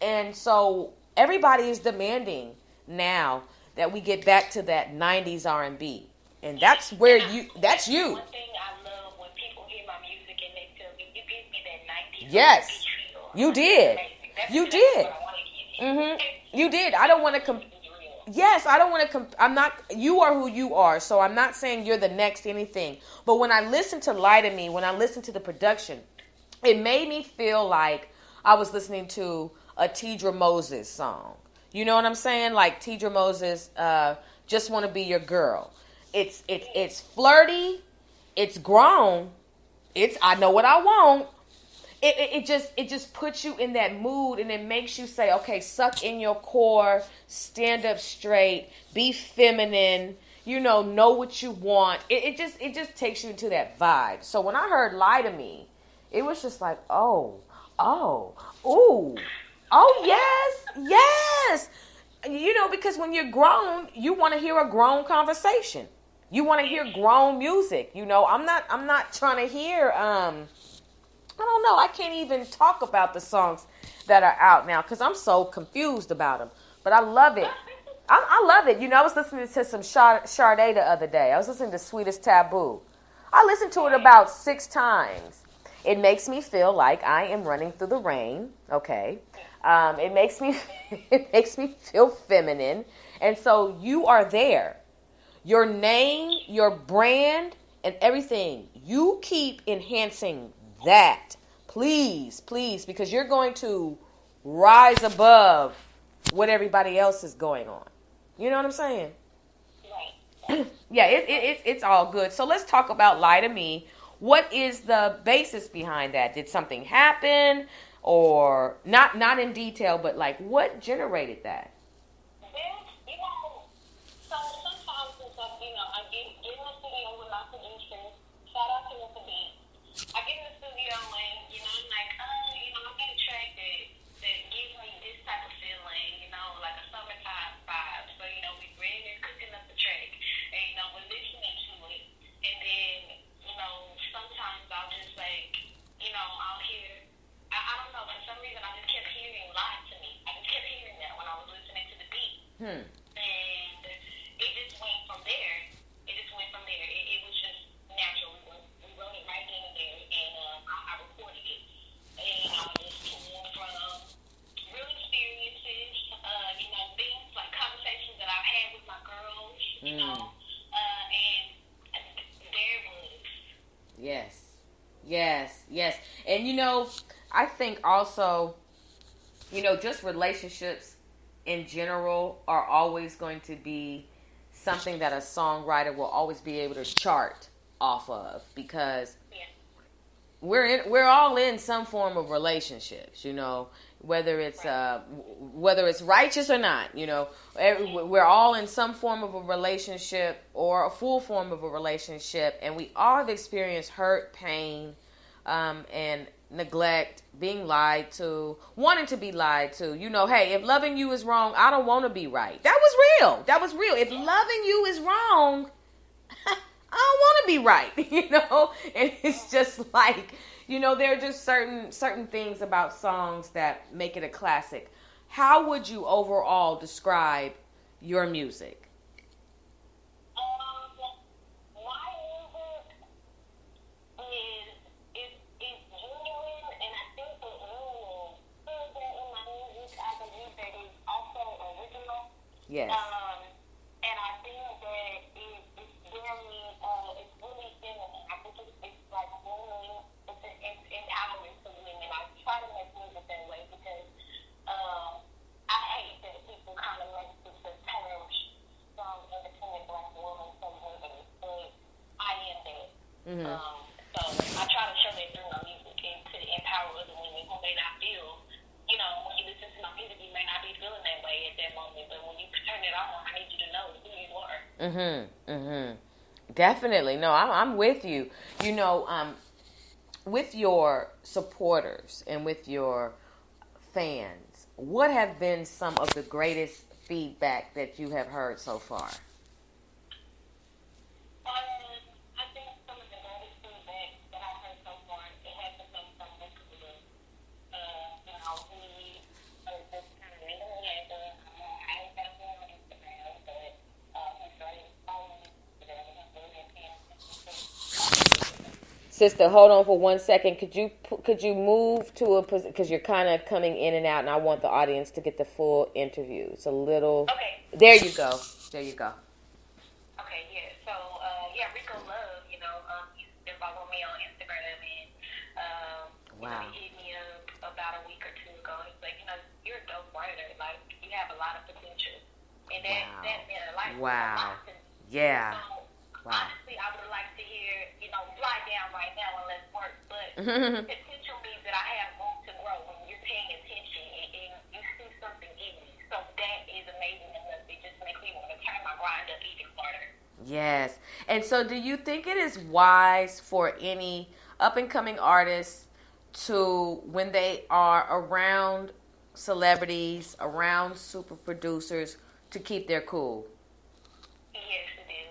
And so everybody is demanding now that we get back to that 90s R&B. And that's where that's you. One thing I love when people hear my music and they tell me, you give me that 90s. Yes, you did. You did. What I want to give you. You did. I don't want to Yes, I don't want to I'm not, you are who you are. So I'm not saying you're the next anything. But when I listened to Lie to Me, when I listened to the production, it made me feel like I was listening to a Tidra Moses song. You know what I'm saying? Like, Tidra Moses, Just Want to Be Your Girl. It's flirty. It's grown. It's I know what I want. It just puts you in that mood, and it makes you say, okay, suck in your core, stand up straight, be feminine, know what you want. It just takes you into that vibe. So when I heard Lie to Me, it was just like, oh, yes. Because when you're grown, you want to hear a grown conversation. You want to hear grown music. I'm not trying to hear, I don't know. I can't even talk about the songs that are out now because I'm so confused about them. But I love it. I love it. I was listening to some Sade the other day. I was listening to Sweetest Taboo. I listened to it about 6 times. It makes me feel like I am running through the rain. Okay. It makes me feel feminine. And so you are there. Your name, your brand, and everything. You keep enhancing that. Please, because you're going to rise above what everybody else is going on. You know what I'm saying? Right. Yeah, it's all good. So let's talk about Lie to Me. What is the basis behind that? Did something happen? Or not in detail, but like what generated that? So sometimes it's like, I get in the studio with my producers. Shout out to Mr. B. I get in the studio and, I'm like, I get a track that gives me this type of feeling, like a summertime vibe. So, we ready and cooking up the track. And, we're listening to it. And then, sometimes I'll just I'll hear, I don't know, for some reason I just kept hearing Lie to Me. I just kept hearing that when I was listening to the beat. And it just went from there. It was just natural. We wrote it right then and there, and I recorded it. And I just pulled from real experiences, things like conversations that I've you know, and there was. Yes. And I think also, just relationships in general are always going to be something that a songwriter will always be able to chart off of, because we're all in some form of relationships, whether it's righteous or not, we're all in some form of a relationship or a full form of a relationship, and we all have experienced hurt, pain, and neglect, being lied to, wanting to be lied to. Hey, if loving you is wrong, I don't want to be right. That was real. If loving you is wrong, I don't want to be right, and it's just like, there are just certain things about songs that make it a classic. How would you overall describe your music? Yes. And I think that it's very, it's really feminine. I think it's like women, it's empowering to women. I try to make music that way because I hate that people kind of make the term strong, independent black woman so women, but I am that. So I try to show that through my music and to empower other women who may not feel, when you listen to my music, you may not be feeling that way at that moment, but when you turn it on, I need you to know who you are. Definitely. No, I'm with you. With your supporters and with your fans, what have been some of the greatest feedback that you have heard so far? I think some of the greatest feedback that I've heard so far, it has been from Nicholas. He just kind of made me as I ain't got him on Instagram, but he's started following me today. He's really paying attention. Sister, hold on for 1 second. Could you move to a position, because you're kind of coming in and out, and I want the audience to get the full interview. It's a little. Okay. There you go. Okay, yeah. So, Rico Love, he's been following me on Instagram, and he hit me up about a week or two ago. He's like, you're a dope writer. Like, you have a lot of potential. And that meant a lot. Wow. To me. Yeah. So, Wow. honestly, I would like to hear, fly down right now and let's work. But potential means that I have room to grow when you're paying attention and you see something in me. So that is amazing enough. It just makes me want to turn my grind up even harder. Yes. And so do you think it is wise for any up-and-coming artists to, when they are around celebrities, around super producers, to keep their cool? Yes, it is.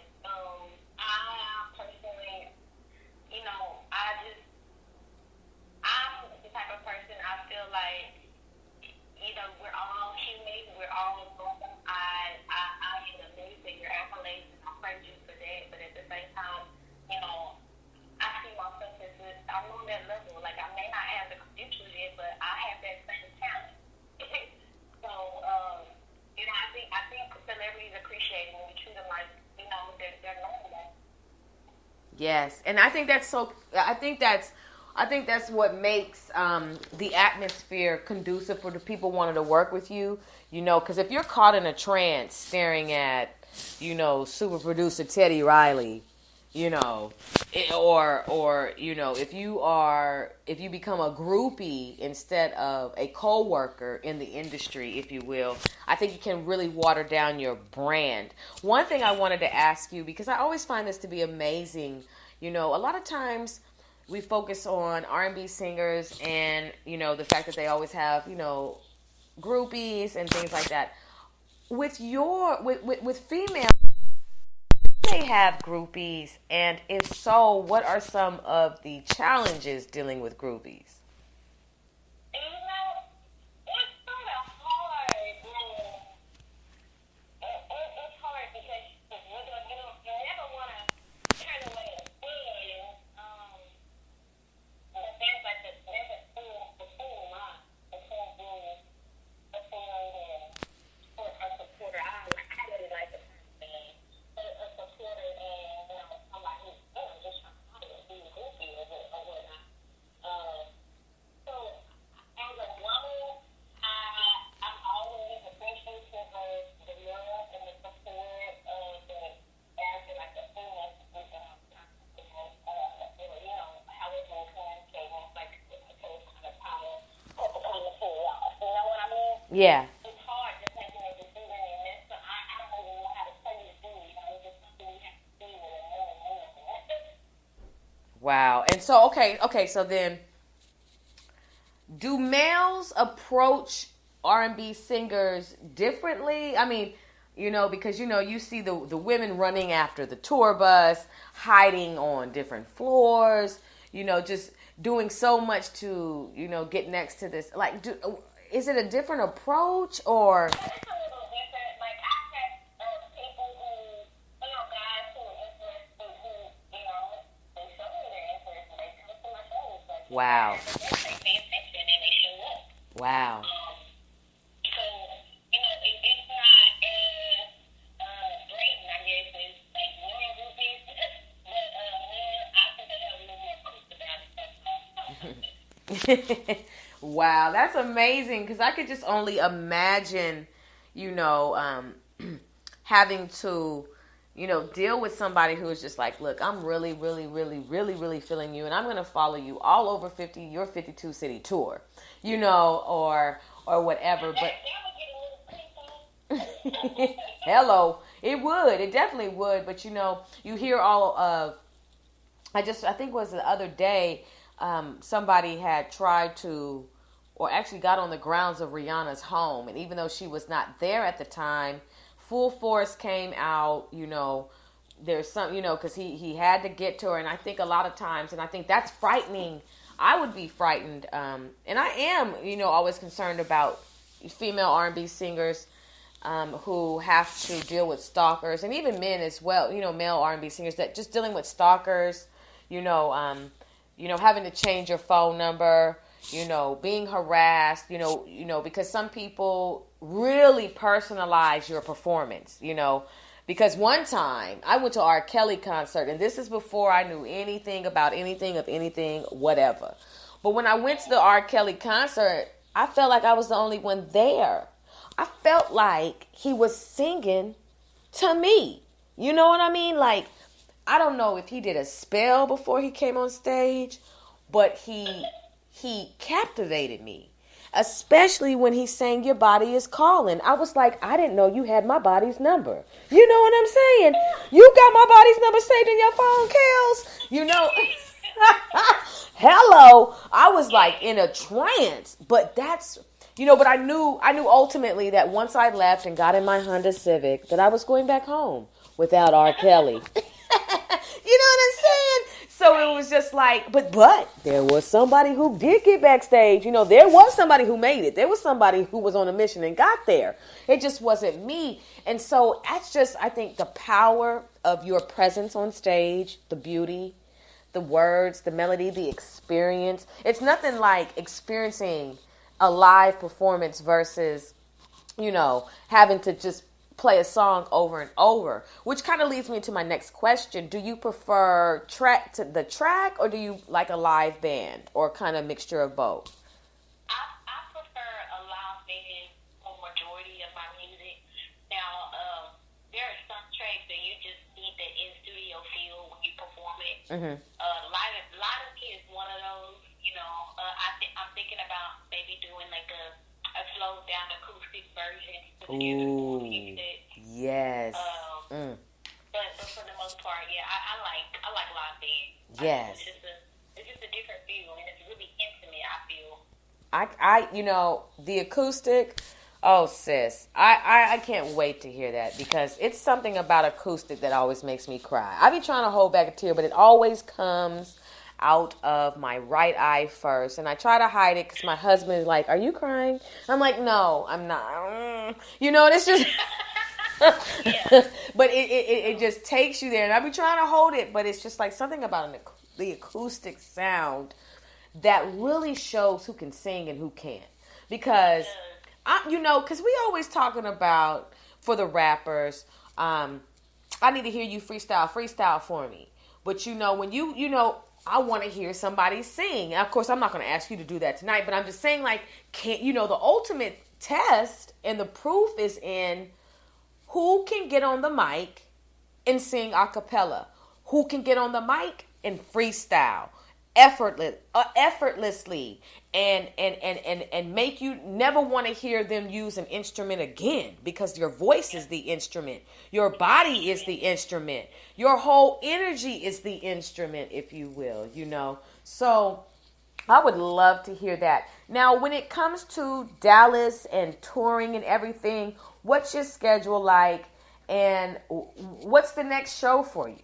I personally, I'm the type of person, I feel like, we're all human, we're all normal. I am amazed at your accolades, and I praise you for that, but at the same time, I see myself as this, I'm on that level. Like, I may not have the credentials yet, but I have that same talent. So, I think celebrities appreciate when we treat them like, they're normal. Yes, and I think that's what makes the atmosphere conducive for the people wanting to work with you. Because if you're caught in a trance staring at, super producer Teddy Riley, or if you become a groupie instead of a co-worker in the industry, if you will, I think it can really water down your brand. One thing I wanted to ask you, because I always find this to be amazing, a lot of times we focus on R&B singers and, the fact that they always have, groupies and things like that. With female, they have groupies, and if so, what are some of the challenges dealing with groupies? It's kind of hard. It's hard because you never want to turn away a fan. But there's like there's a full line between being a fan and a supporter. I really like the fan. But Yeah. it's hard just making a decision in this. So I don't even know how to play this thing. You know, it's just something we have to do with another man. Wow. And so, okay. So then, do males approach R&B singers differently? I mean, because you see the women running after the tour bus, hiding on different floors, just doing so much to, get next to this. Like, is it a different approach or? It's a little different. Like, I've had people who, guys who are interested who, they show me their interest and they come to my shows. Like, wow. They pay attention and they show up. Wow. So, it's not as blatant, I guess, as like women groupies. But men, I think they have a little more proof about it. That's all. Wow, that's amazing because I could just only imagine, having to, deal with somebody who is just like, look, I'm really, really, really, really, really feeling you, and I'm going to follow you all over your 52 city tour, or whatever. But hello, it would, it definitely would. But you hear all of. I think it was the other day. Somebody had tried to, or actually got on the grounds of Rihanna's home. And even though she was not there at the time, full force came out, there's some, because he had to get to her. And I think a lot of times, and I think that's frightening. I would be frightened. And I am, always concerned about female R&B singers who have to deal with stalkers, and even men as well, male R&B singers that just dealing with stalkers, having to change your phone number, being harassed, because some people really personalize your performance, because one time I went to R. Kelly concert, and this is before I knew anything about anything, whatever. But when I went to the R. Kelly concert, I felt like I was the only one there. I felt like he was singing to me. You know what I mean? Like, I don't know if he did a spell before he came on stage, but he captivated me, especially when he sang "Your Body Is Calling." I was like, I didn't know you had my body's number. You know what I'm saying? You got my body's number saved in your phone, Kels. Hello. I was like in a trance, but that's, but I knew ultimately that once I left and got in my Honda Civic that I was going back home without R. Kelly. You know what I'm saying? So it was just like, but there was somebody who did get backstage. There was somebody who made it. There was somebody who was on a mission and got there. It just wasn't me. And so that's just, I think, the power of your presence on stage, the beauty, the words, the melody, the experience. It's nothing like experiencing a live performance versus, having to just play a song over and over, which kind of leads me to my next question. Do you prefer the track, or do you like a live band, or kind of mixture of both? I prefer a live band for majority of my music. Now, there are some tracks that you just need the in-studio feel when you perform it. Mm-hmm. Live is one of those, I'm thinking about maybe doing like a slowed down acoustic version. Ooh, yes. But for the most part, yeah, I like live band. Yes. It's just a different feel, and it's really intimate, I feel. The acoustic, oh sis, I can't wait to hear that, because it's something about acoustic that always makes me cry. I be trying to hold back a tear, but it always comes out of my right eye first, and I try to hide it because my husband is like, "Are you crying?" I'm like, "No, I'm not." It's just but it just takes you there, and I be trying to hold it, but it's just like something about the acoustic sound that really shows who can sing and who can't, because because we always talking about, for the rappers, I need to hear you freestyle for me, but when I want to hear somebody sing. And of course, I'm not going to ask you to do that tonight, but I'm just saying, like, the ultimate test and the proof is in who can get on the mic and sing a cappella, who can get on the mic and freestyle. effortlessly, and make you never want to hear them use an instrument again, because your voice is the instrument, your body is the instrument, your whole energy is the instrument, if you will, So I would love to hear that. Now, when it comes to Dallas and touring and everything, what's your schedule like, and what's the next show for you?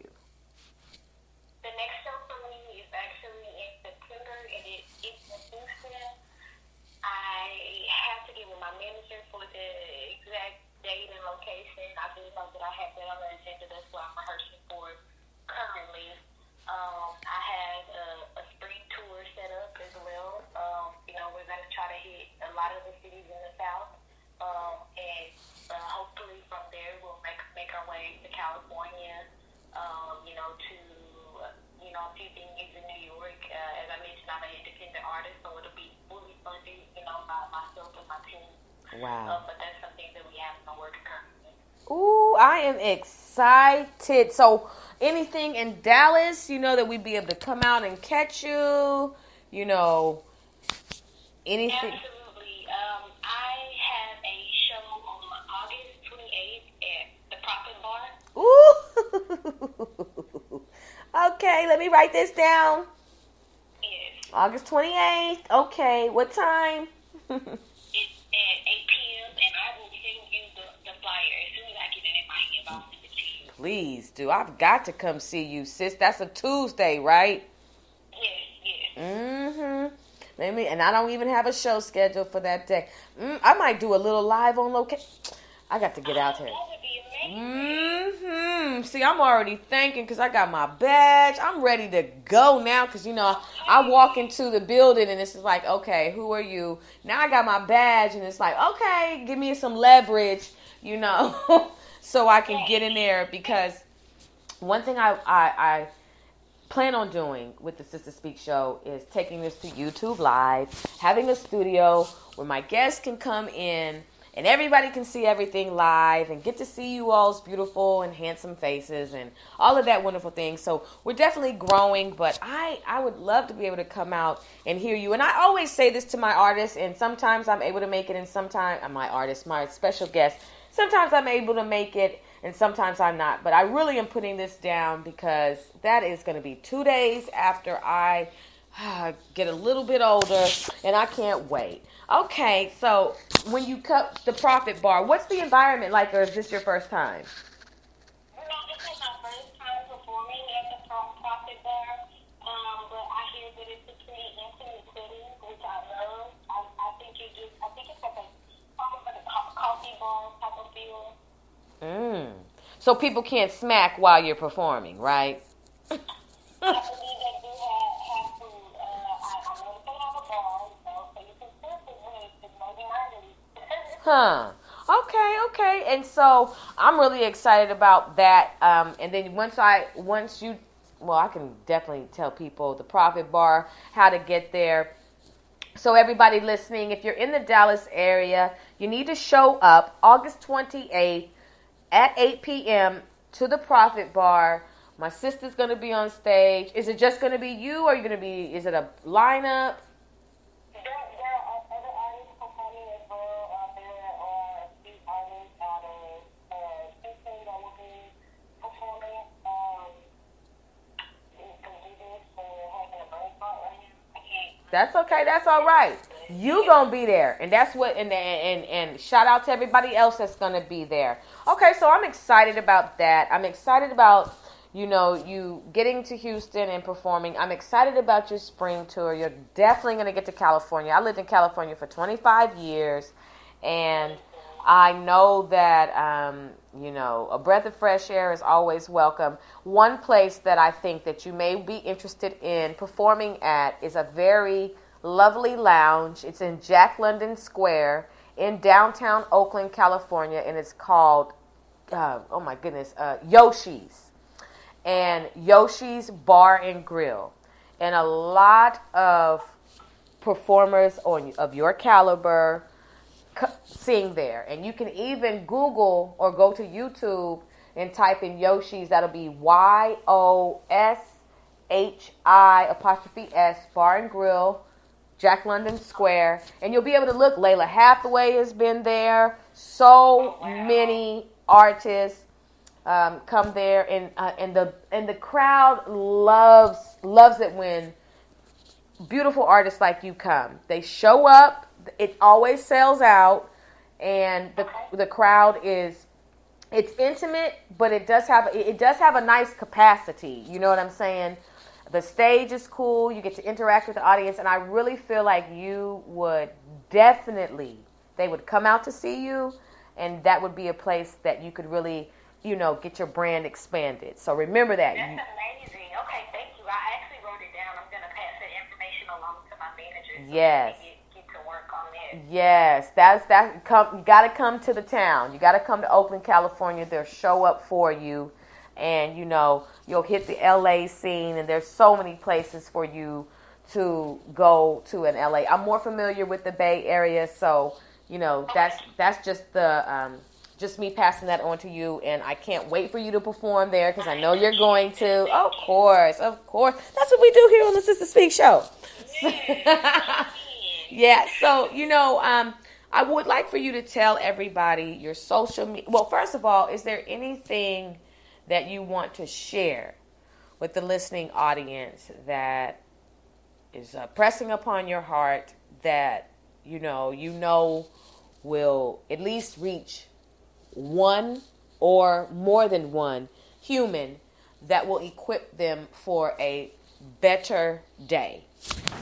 The next show for me is actually in September, and it's in Houston. I have to get with my manager for the exact date and location. I do know that I have that on the agenda. That's what I'm rehearsing for currently. I have a spring tour set up as well. We're going to try to hit a lot of the cities in the South, and hopefully from there we'll make our way to California. To a few venues in New York. As I mentioned, I'm an independent artist, so it'll be fully funded, by myself and my team. Wow. But that's something that we have in the works currently. Ooh, I am excited. So anything in Dallas, that we'd be able to come out and catch you, anything? Absolutely. I have a show on August 28th at the Profit Bar. Ooh. Okay, let me write this down. Yes. August 28th. Okay, what time? It's at 8 p.m. and I will send you the flyer as soon as I get it in my inbox. I'll send it to you. Please do. I've got to come see you, sis. That's a Tuesday, right? Yes. Mm-hmm. And I don't even have a show scheduled for that day. I might do a little live on location. I got to get out here. That would be amazing. See, I'm already thinking because I got my badge. I'm ready to go now because, I walk into the building and it's like, okay, who are you? Now I got my badge and it's like, okay, give me some leverage, so I can get in there, because one thing I plan on doing with the Sister Speak show is taking this to YouTube Live, having a studio where my guests can come in and everybody can see everything live and get to see you all's beautiful and handsome faces and all of that wonderful thing. So we're definitely growing, but I would love to be able to come out and hear you. And I always say this to my artists, and sometimes I'm able to make it, and sometimes my special guest, sometimes I'm able to make it, and sometimes I'm not. But I really am putting this down because that is going to be 2 days after I get a little bit older, and I can't wait. Okay, so when you cut the Profit Bar, what's the environment like, or is this your first time? No, this is my first time performing at the Profit Bar, but I hear that it's a pretty intimate setting, which I love. I think it's like almost like a coffee bar type of feel. So people can't smack while you're performing, right? I believe they do have food. I know that they have a bar, so you can still sit with it, maybe not. Huh. Okay. And so I'm really excited about that. And then I can definitely tell people the Profit Bar, how to get there. So everybody listening, if you're in the Dallas area, you need to show up August 28th at 8 p.m. to the Profit Bar. My sister's going to be on stage. Is it just going to be you, or is it a lineup? There are other artists performing as well. There are a few artists out of Houston that will be performing. Can do this for having a brain fart right now. I can't. That's okay. That's all right. You gonna be there, and that's what. And shout out to everybody else that's gonna be there. Okay, so I'm excited about that. I'm excited about you getting to Houston and performing. I'm excited about your spring tour. You're definitely gonna get to California. I lived in California for 25 years, and I know that a breath of fresh air is always welcome. One place that I think that you may be interested in performing at is a very lovely lounge. It's in Jack London Square in downtown Oakland, California, and it's called, Yoshi's. And Yoshi's Bar and Grill. And a lot of performers of your caliber sing there. And you can even Google or go to YouTube and type in Yoshi's. That'll be YOSHI's. HI''S Bar and Grill, Jack London Square. And you'll be able to look. Layla Hathaway has been there. So many artists come there, and the crowd loves it when beautiful artists like you come. They show up. It always sells out, and the crowd it's intimate, but it does have a nice capacity. You know what I'm saying? The stage is cool. You get to interact with the audience, and I really feel like you would definitely, they would come out to see you, and that would be a place that you could really, get your brand expanded. So remember that. That's amazing. Okay, thank you. I actually wrote it down. I'm going to pass that information along to my manager. So yes. Get to work on that. Yes, you got to come to the town. You got to come to Oakland, California. They'll show up for you. And, you'll hit the LA scene, and there's so many places for you to go to in LA. I'm more familiar with the Bay Area, so, that's just just me passing that on to you, and I can't wait for you to perform there because I know you're going to. Of course. That's what we do here on the Sister Speak Show. Yeah, so, I would like for you to tell everybody your social media. Well, first of all, is there anything that you want to share with the listening audience that is pressing upon your heart that will at least reach one or more than one human that will equip them for a better day? I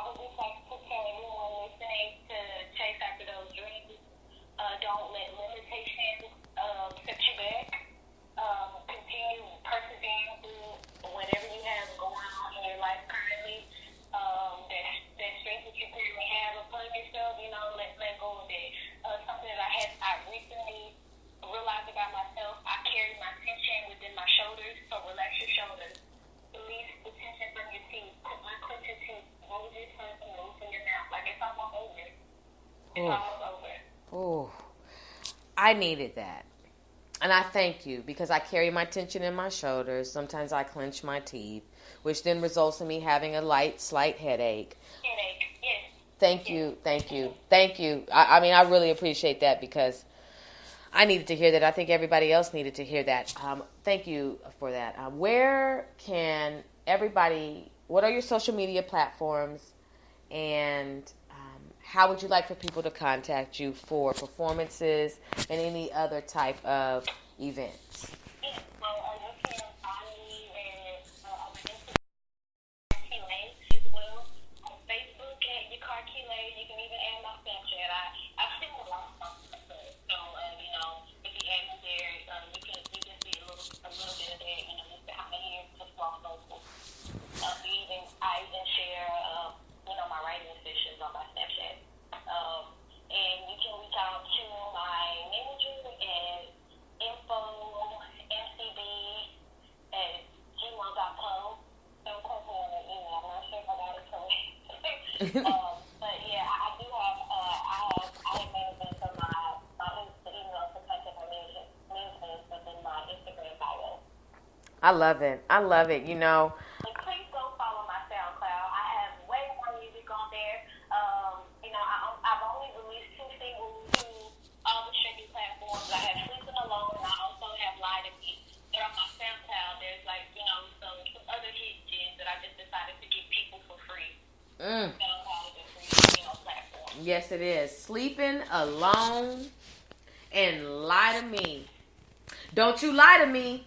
would just like to tell everyone listening to chase after those dreams. Don't let limitations set you back. Continue persevering through whatever you have going on in your life currently. That strength that you currently have upon yourself, let go of it. Something that I recently realized about myself, I carry my tension within my shoulders, so relax your shoulders. Release the tension from your teeth. Unclench your teeth. Move your tongue and loosen your mouth. Like it's almost over. It's almost over. Oh, I needed that. And I thank you because I carry my tension in my shoulders. Sometimes I clench my teeth, which then results in me having a slight headache. Yes. Thank you. I really appreciate that because I needed to hear that. I think everybody else needed to hear that. Thank you for that. Where can everybody, what are your social media platforms, and how would you like for people to contact you for performances and any other type of events? Yes, well, you can find me on my Instagram, Kile, as well. On Facebook at Yaqar Kile. You can even add my Snapchat. I've seen a lot of stuff, so if you add me there, you can see a little bit of that, just behind the ears, just long vocal. I even share, my writing sessions on my Snapchat. And you can reach out to my manager at info.mcb at gmail.com. Don't quote me on the email. I'm not sure if I got it correct. But yeah, I do have, I have management for the email to contact my management within my Instagram bio. I love it. And please go follow my SoundCloud. I have way more music on there. I've only released 2 singles to all the streaming platforms. I have Sleeping Alone, and I also have Lie to Me. They're on my SoundCloud. There's some other hit gems that I just decided to give people for free. SoundCloud is a free platform. Yes, it is. Sleeping Alone and Lie to Me. Don't you lie to me.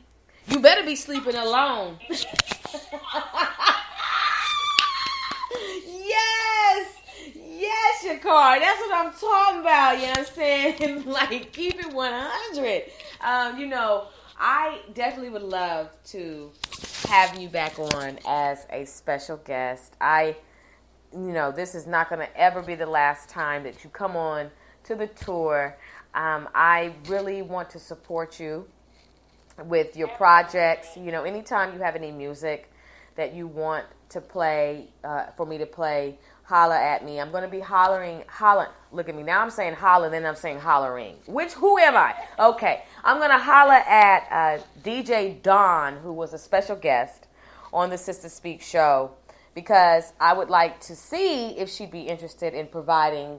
You better be sleeping alone. Yes, Yaqar. That's what I'm talking about. You know what I'm saying? Like, keep it 100. I definitely would love to have you back on as a special guest. This is not going to ever be the last time that you come on to the tour. I really want to support you with your projects. Anytime you have any music that you want to play, for me to play, holla at me. I'm going to be hollering. Look at me. Now I'm saying holler, then I'm saying hollering. Who am I? Okay. I'm going to holla at DJ Dawn, who was a special guest on the Sister Speak show, because I would like to see if she'd be interested in providing,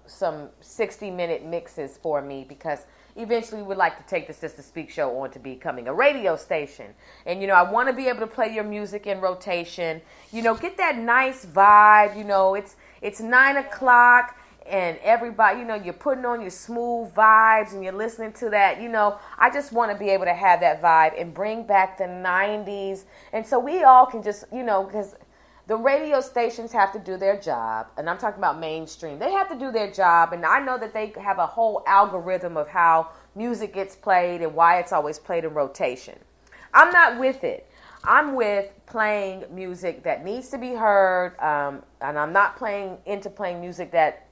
some 60-minute mixes for me, because eventually we would like to take the Sister Speak show on to becoming a radio station. And, I want to be able to play your music in rotation, get that nice vibe. It's 9 o'clock and everybody, you're putting on your smooth vibes and you're listening to that. I just want to be able to have that vibe and bring back the 90s. And so we all can just, because the radio stations have to do their job, and I'm talking about mainstream. They have to do their job, and I know that they have a whole algorithm of how music gets played and why it's always played in rotation. I'm not with it. I'm with playing music that needs to be heard, and I'm not into playing music that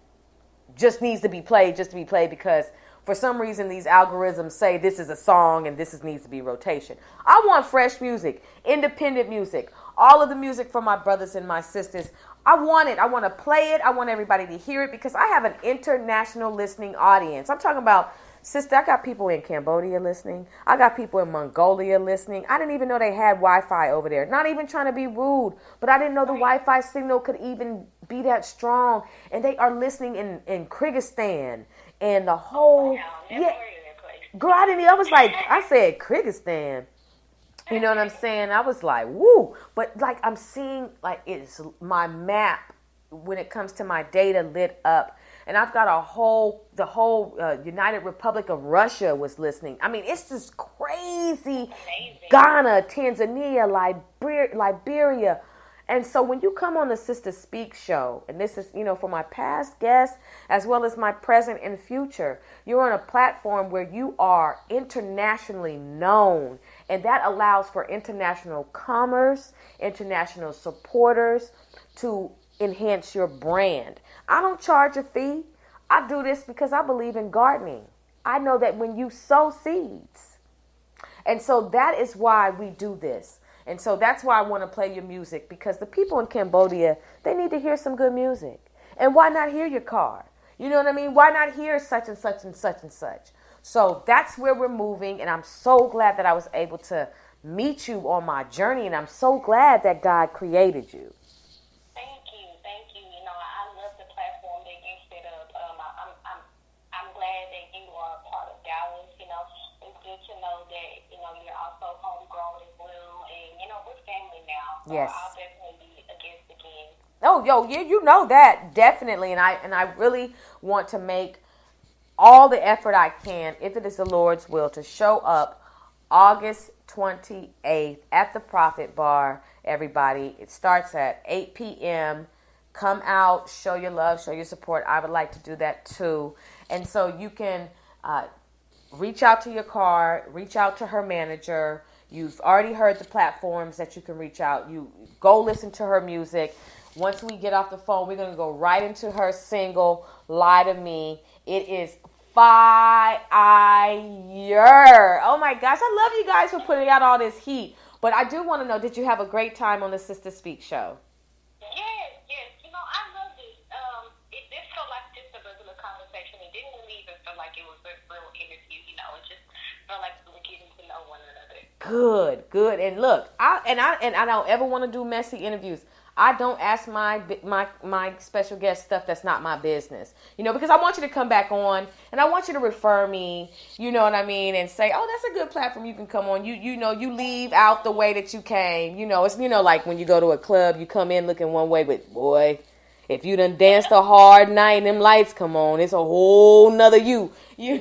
just needs to be played just to be played because for some reason these algorithms say this is a song and needs to be rotation. I want fresh music, independent music, all of the music from my brothers and my sisters. I want it. I want to play it. I want everybody to hear it because I have an international listening audience. I'm talking about, sister, I got people in Cambodia listening. I got people in Mongolia listening. I didn't even know they had Wi-Fi over there. Not even trying to be rude, but I didn't know the Wi-Fi signal could even be that strong. And they are listening in Kyrgyzstan and the whole... Girl, I said Kyrgyzstan. You know what I'm saying? I was like, woo. But like I'm seeing it's my map when it comes to my data lit up. And I've got the whole United Republic of Russia was listening. I mean, it's just crazy. Amazing. Ghana, Tanzania, Liberia. And so when you come on the Sister Speak show, and this is, for my past guests, as well as my present and future, you're on a platform where you are internationally known. And that allows for international commerce, international supporters to enhance your brand. I don't charge a fee. I do this because I believe in gardening. I know that when you sow seeds. And so that is why we do this. And so that's why I want to play your music, because the people in Cambodia, they need to hear some good music. And why not hear Yaqar? You know what I mean? Why not hear such and such and such and such? So that's where we're moving. And I'm so glad that I was able to meet you on my journey. And I'm so glad that God created you. Thank you. I love the platform that you set up. I'm glad that you are a part of Dallas. It's good to know that, you're also homegrown as well. And, we're family now. So yes. I'll definitely be a guest again. Oh, yeah, you know that. Definitely. And I really want to make all the effort I can, if it is the Lord's will, to show up August 28th at the Prophet Bar, everybody. It starts at 8 p.m. Come out, show your love, show your support. I would like to do that too. And so you can reach out to Yaqar, reach out to her manager. You've already heard the platforms that you can reach out. You go listen to her music. Once we get off the phone, we're going to go right into her single, Lie to Me. It is fire. Oh my gosh, I love you guys for putting out all this heat. But I do want to know, did you have a great time on the Sister Speak show? Yes. I love this. It felt like just a regular conversation. It didn't really even feel like it was a real interview. It just felt like we were getting to know one another. Good. And look, I don't ever want to do messy interviews. I don't ask my special guest stuff that's not my business, because I want you to come back on and I want you to refer me, you know what I mean, and say, oh, that's a good platform you can come on. You leave out the way that you came. It's, like when you go to a club, you come in looking one way, but boy, if you done danced a hard night and them lights come on, it's a whole nother you. You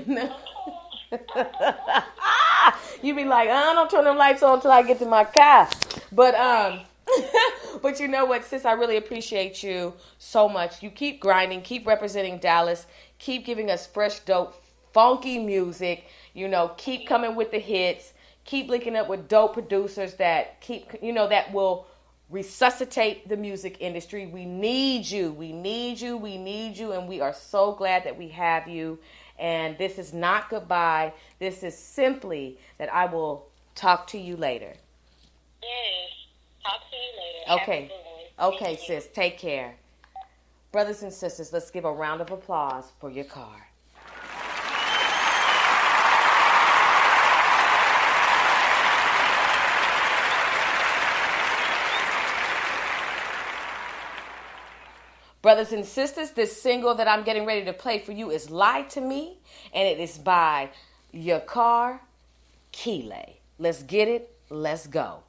be like, I don't turn them lights on until I get to my car. But you know what, sis, I really appreciate you so much. You keep grinding, keep representing Dallas, keep giving us fresh, dope, funky music, keep coming with the hits, keep linking up with dope producers that that will resuscitate the music industry. We need you, and we are so glad that we have you. And this is not goodbye. This is simply that I will talk to you later. Yes. Talk to you later. Okay, sis. Take care. Brothers and sisters, let's give a round of applause for Yaqar. Brothers and sisters, this single that I'm getting ready to play for you is Lie to Me, and it is by Yaqar, Kile. Let's get it. Let's go.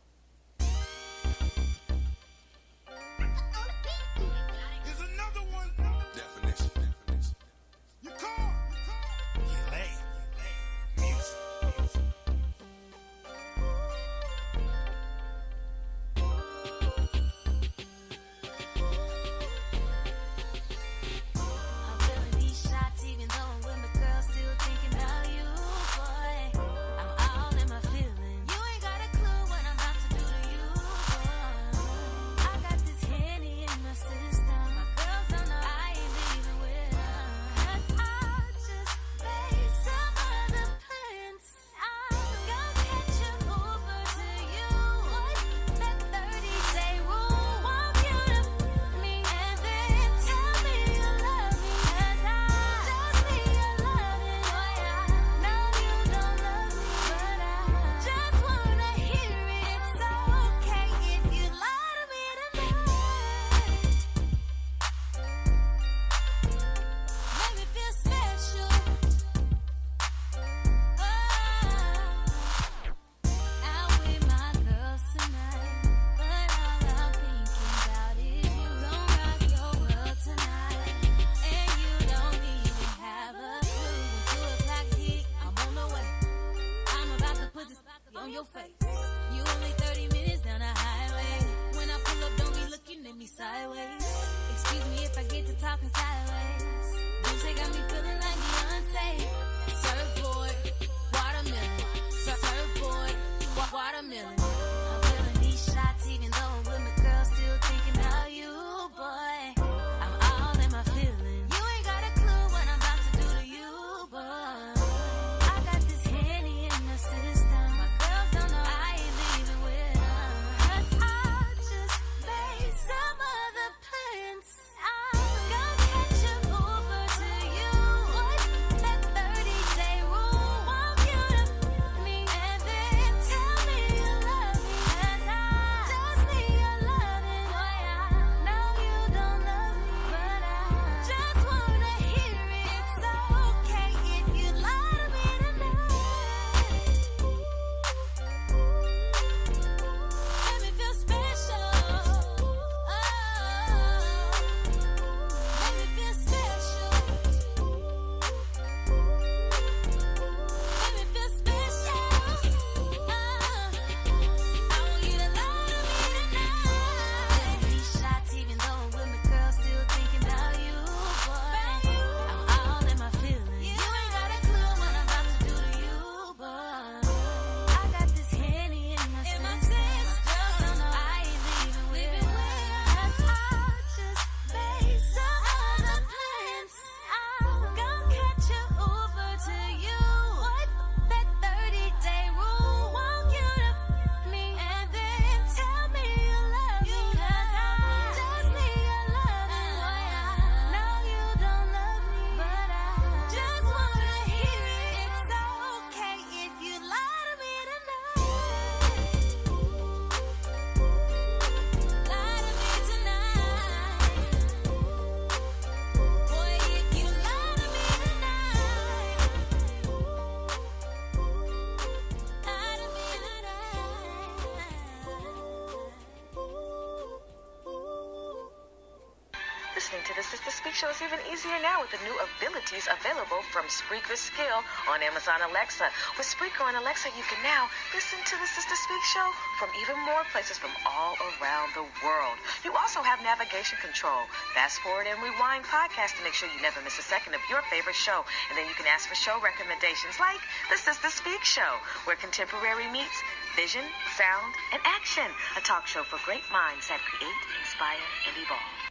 Listening to the Sister Speak Show is even easier now with the new abilities available from Spreaker Skill on Amazon Alexa. With Spreaker on Alexa, you can now listen to the Sister Speak Show from even more places from all around the world. You also have navigation control, fast forward and rewind podcasts to make sure you never miss a second of your favorite show. And then you can ask for show recommendations like the Sister Speak Show, where contemporary meets vision, sound, and action. A talk show for great minds that create, inspire, and evolve.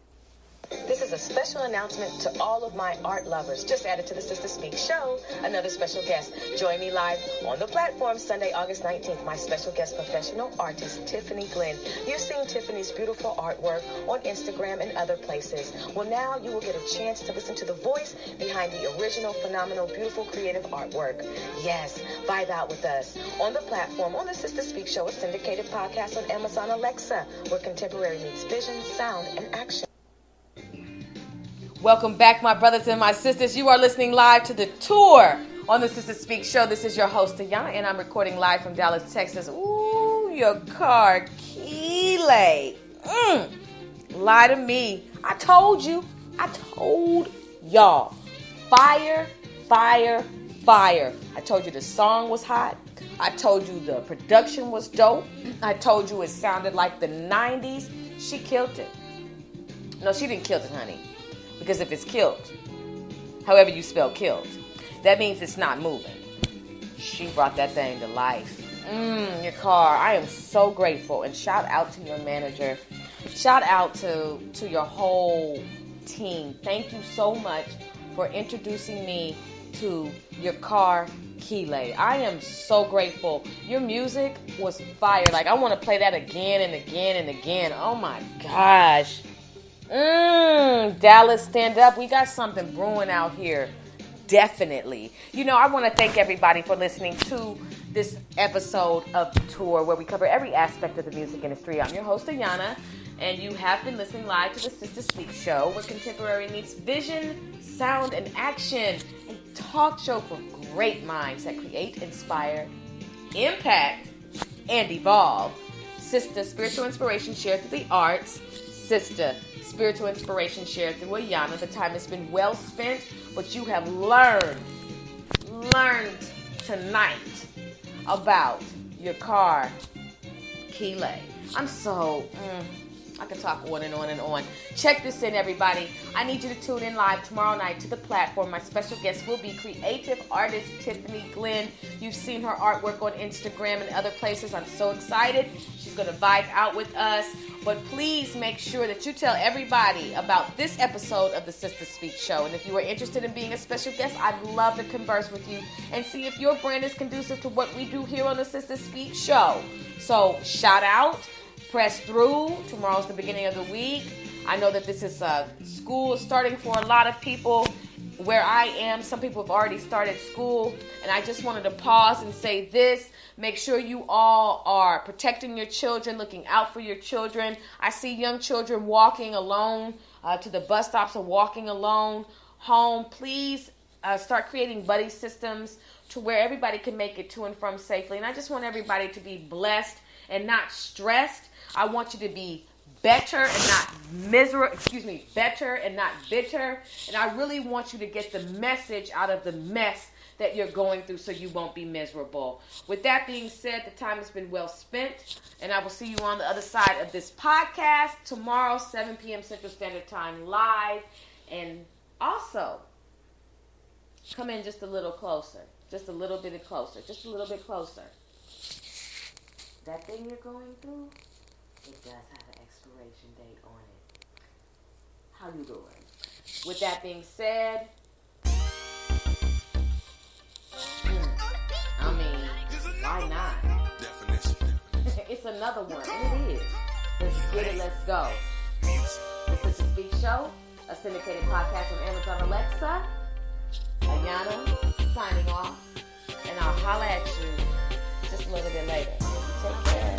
This is a special announcement to all of my art lovers. Just added to the Sister Speak show, another special guest. Join me live on the platform Sunday, August 19th. My special guest professional artist, Tiffany Glenn. You've seen Tiffany's beautiful artwork on Instagram and other places. Well, now you will get a chance to listen to the voice behind the original, phenomenal, beautiful, creative artwork. Yes, vibe out with us on the platform, on the Sister Speak show, a syndicated podcast on Amazon Alexa, where contemporary meets vision, sound, and action. Welcome back, my brothers and my sisters. You are listening live to the tour on the Sister Speak show. This is your host, Yana, and I'm recording live from Dallas, Texas. Ooh, Yaqar, Kile. Lie to me. I told y'all. Fire, fire, fire. I told you the song was hot. I told you the production was dope. I told you it sounded like the 90s. She killed it. No, she didn't kill it, honey. Because if it's killed, however you spell killed, that means it's not moving. She brought that thing to life. Yaqar, I am so grateful. And shout out to your manager. Shout out to your whole team. Thank you so much for introducing me to Yaqar Kile. I am so grateful. Your music was fire. Like, I want to play that again and again and again. Oh my gosh. Dallas, stand up. We got something brewing out here. Definitely. You know, I want to thank everybody for listening to this episode of the tour where we cover every aspect of the music industry. I'm your host, Ayana, and you have been listening live to the Sister Speak show, where contemporary meets vision, sound, and action. A talk show for great minds that create, inspire, impact, and evolve. Sister, spiritual inspiration shared through the arts. Sister, spiritual inspiration shared through Ayana. The time has been well spent, but you have learned tonight about Yaqar Kile. I'm so, I can talk on and on and on. Check this in, everybody. I need you to tune in live tomorrow night to the platform. My special guest will be creative artist Tiffany Glenn. You've seen her artwork on Instagram and other places. I'm so excited. She's going to vibe out with us. But please make sure that you tell everybody about this episode of the Sister Speak show. And if you are interested in being a special guest, I'd love to converse with you and see if your brand is conducive to what we do here on the Sister Speak show. So shout out, press through. Tomorrow's the beginning of the week. I know that this is school starting for a lot of people. Where I am, some people have already started school, and I just wanted to pause and say this. Make sure you all are protecting your children, looking out for your children. I see young children walking alone to the bus stops or walking alone home. Please start creating buddy systems to where everybody can make it to and from safely. And I just want everybody to be blessed and not stressed. I want you to be better and not better and not bitter. And I really want you to get the message out of the mess that you're going through so you won't be miserable. With that being said, the time has been well spent, and I will see you on the other side of this podcast tomorrow, 7 p.m. Central Standard Time live. And also, come in just a little closer, just a little bit closer. That thing you're going through, it does have an expiration date on it. How you doing? With that being said, I mean, why not? It's another one, and it is. Let's get it, let's go. The Sister Speak Show, a syndicated podcast on Amazon Alexa. Ayana, signing off, and I'll holla at you just a little bit later. Take care.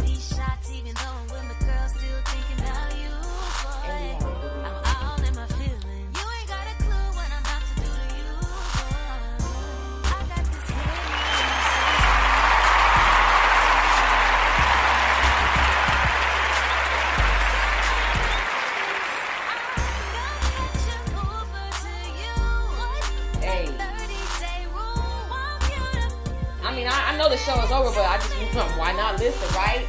I know the show is over, but I just, why not listen, right?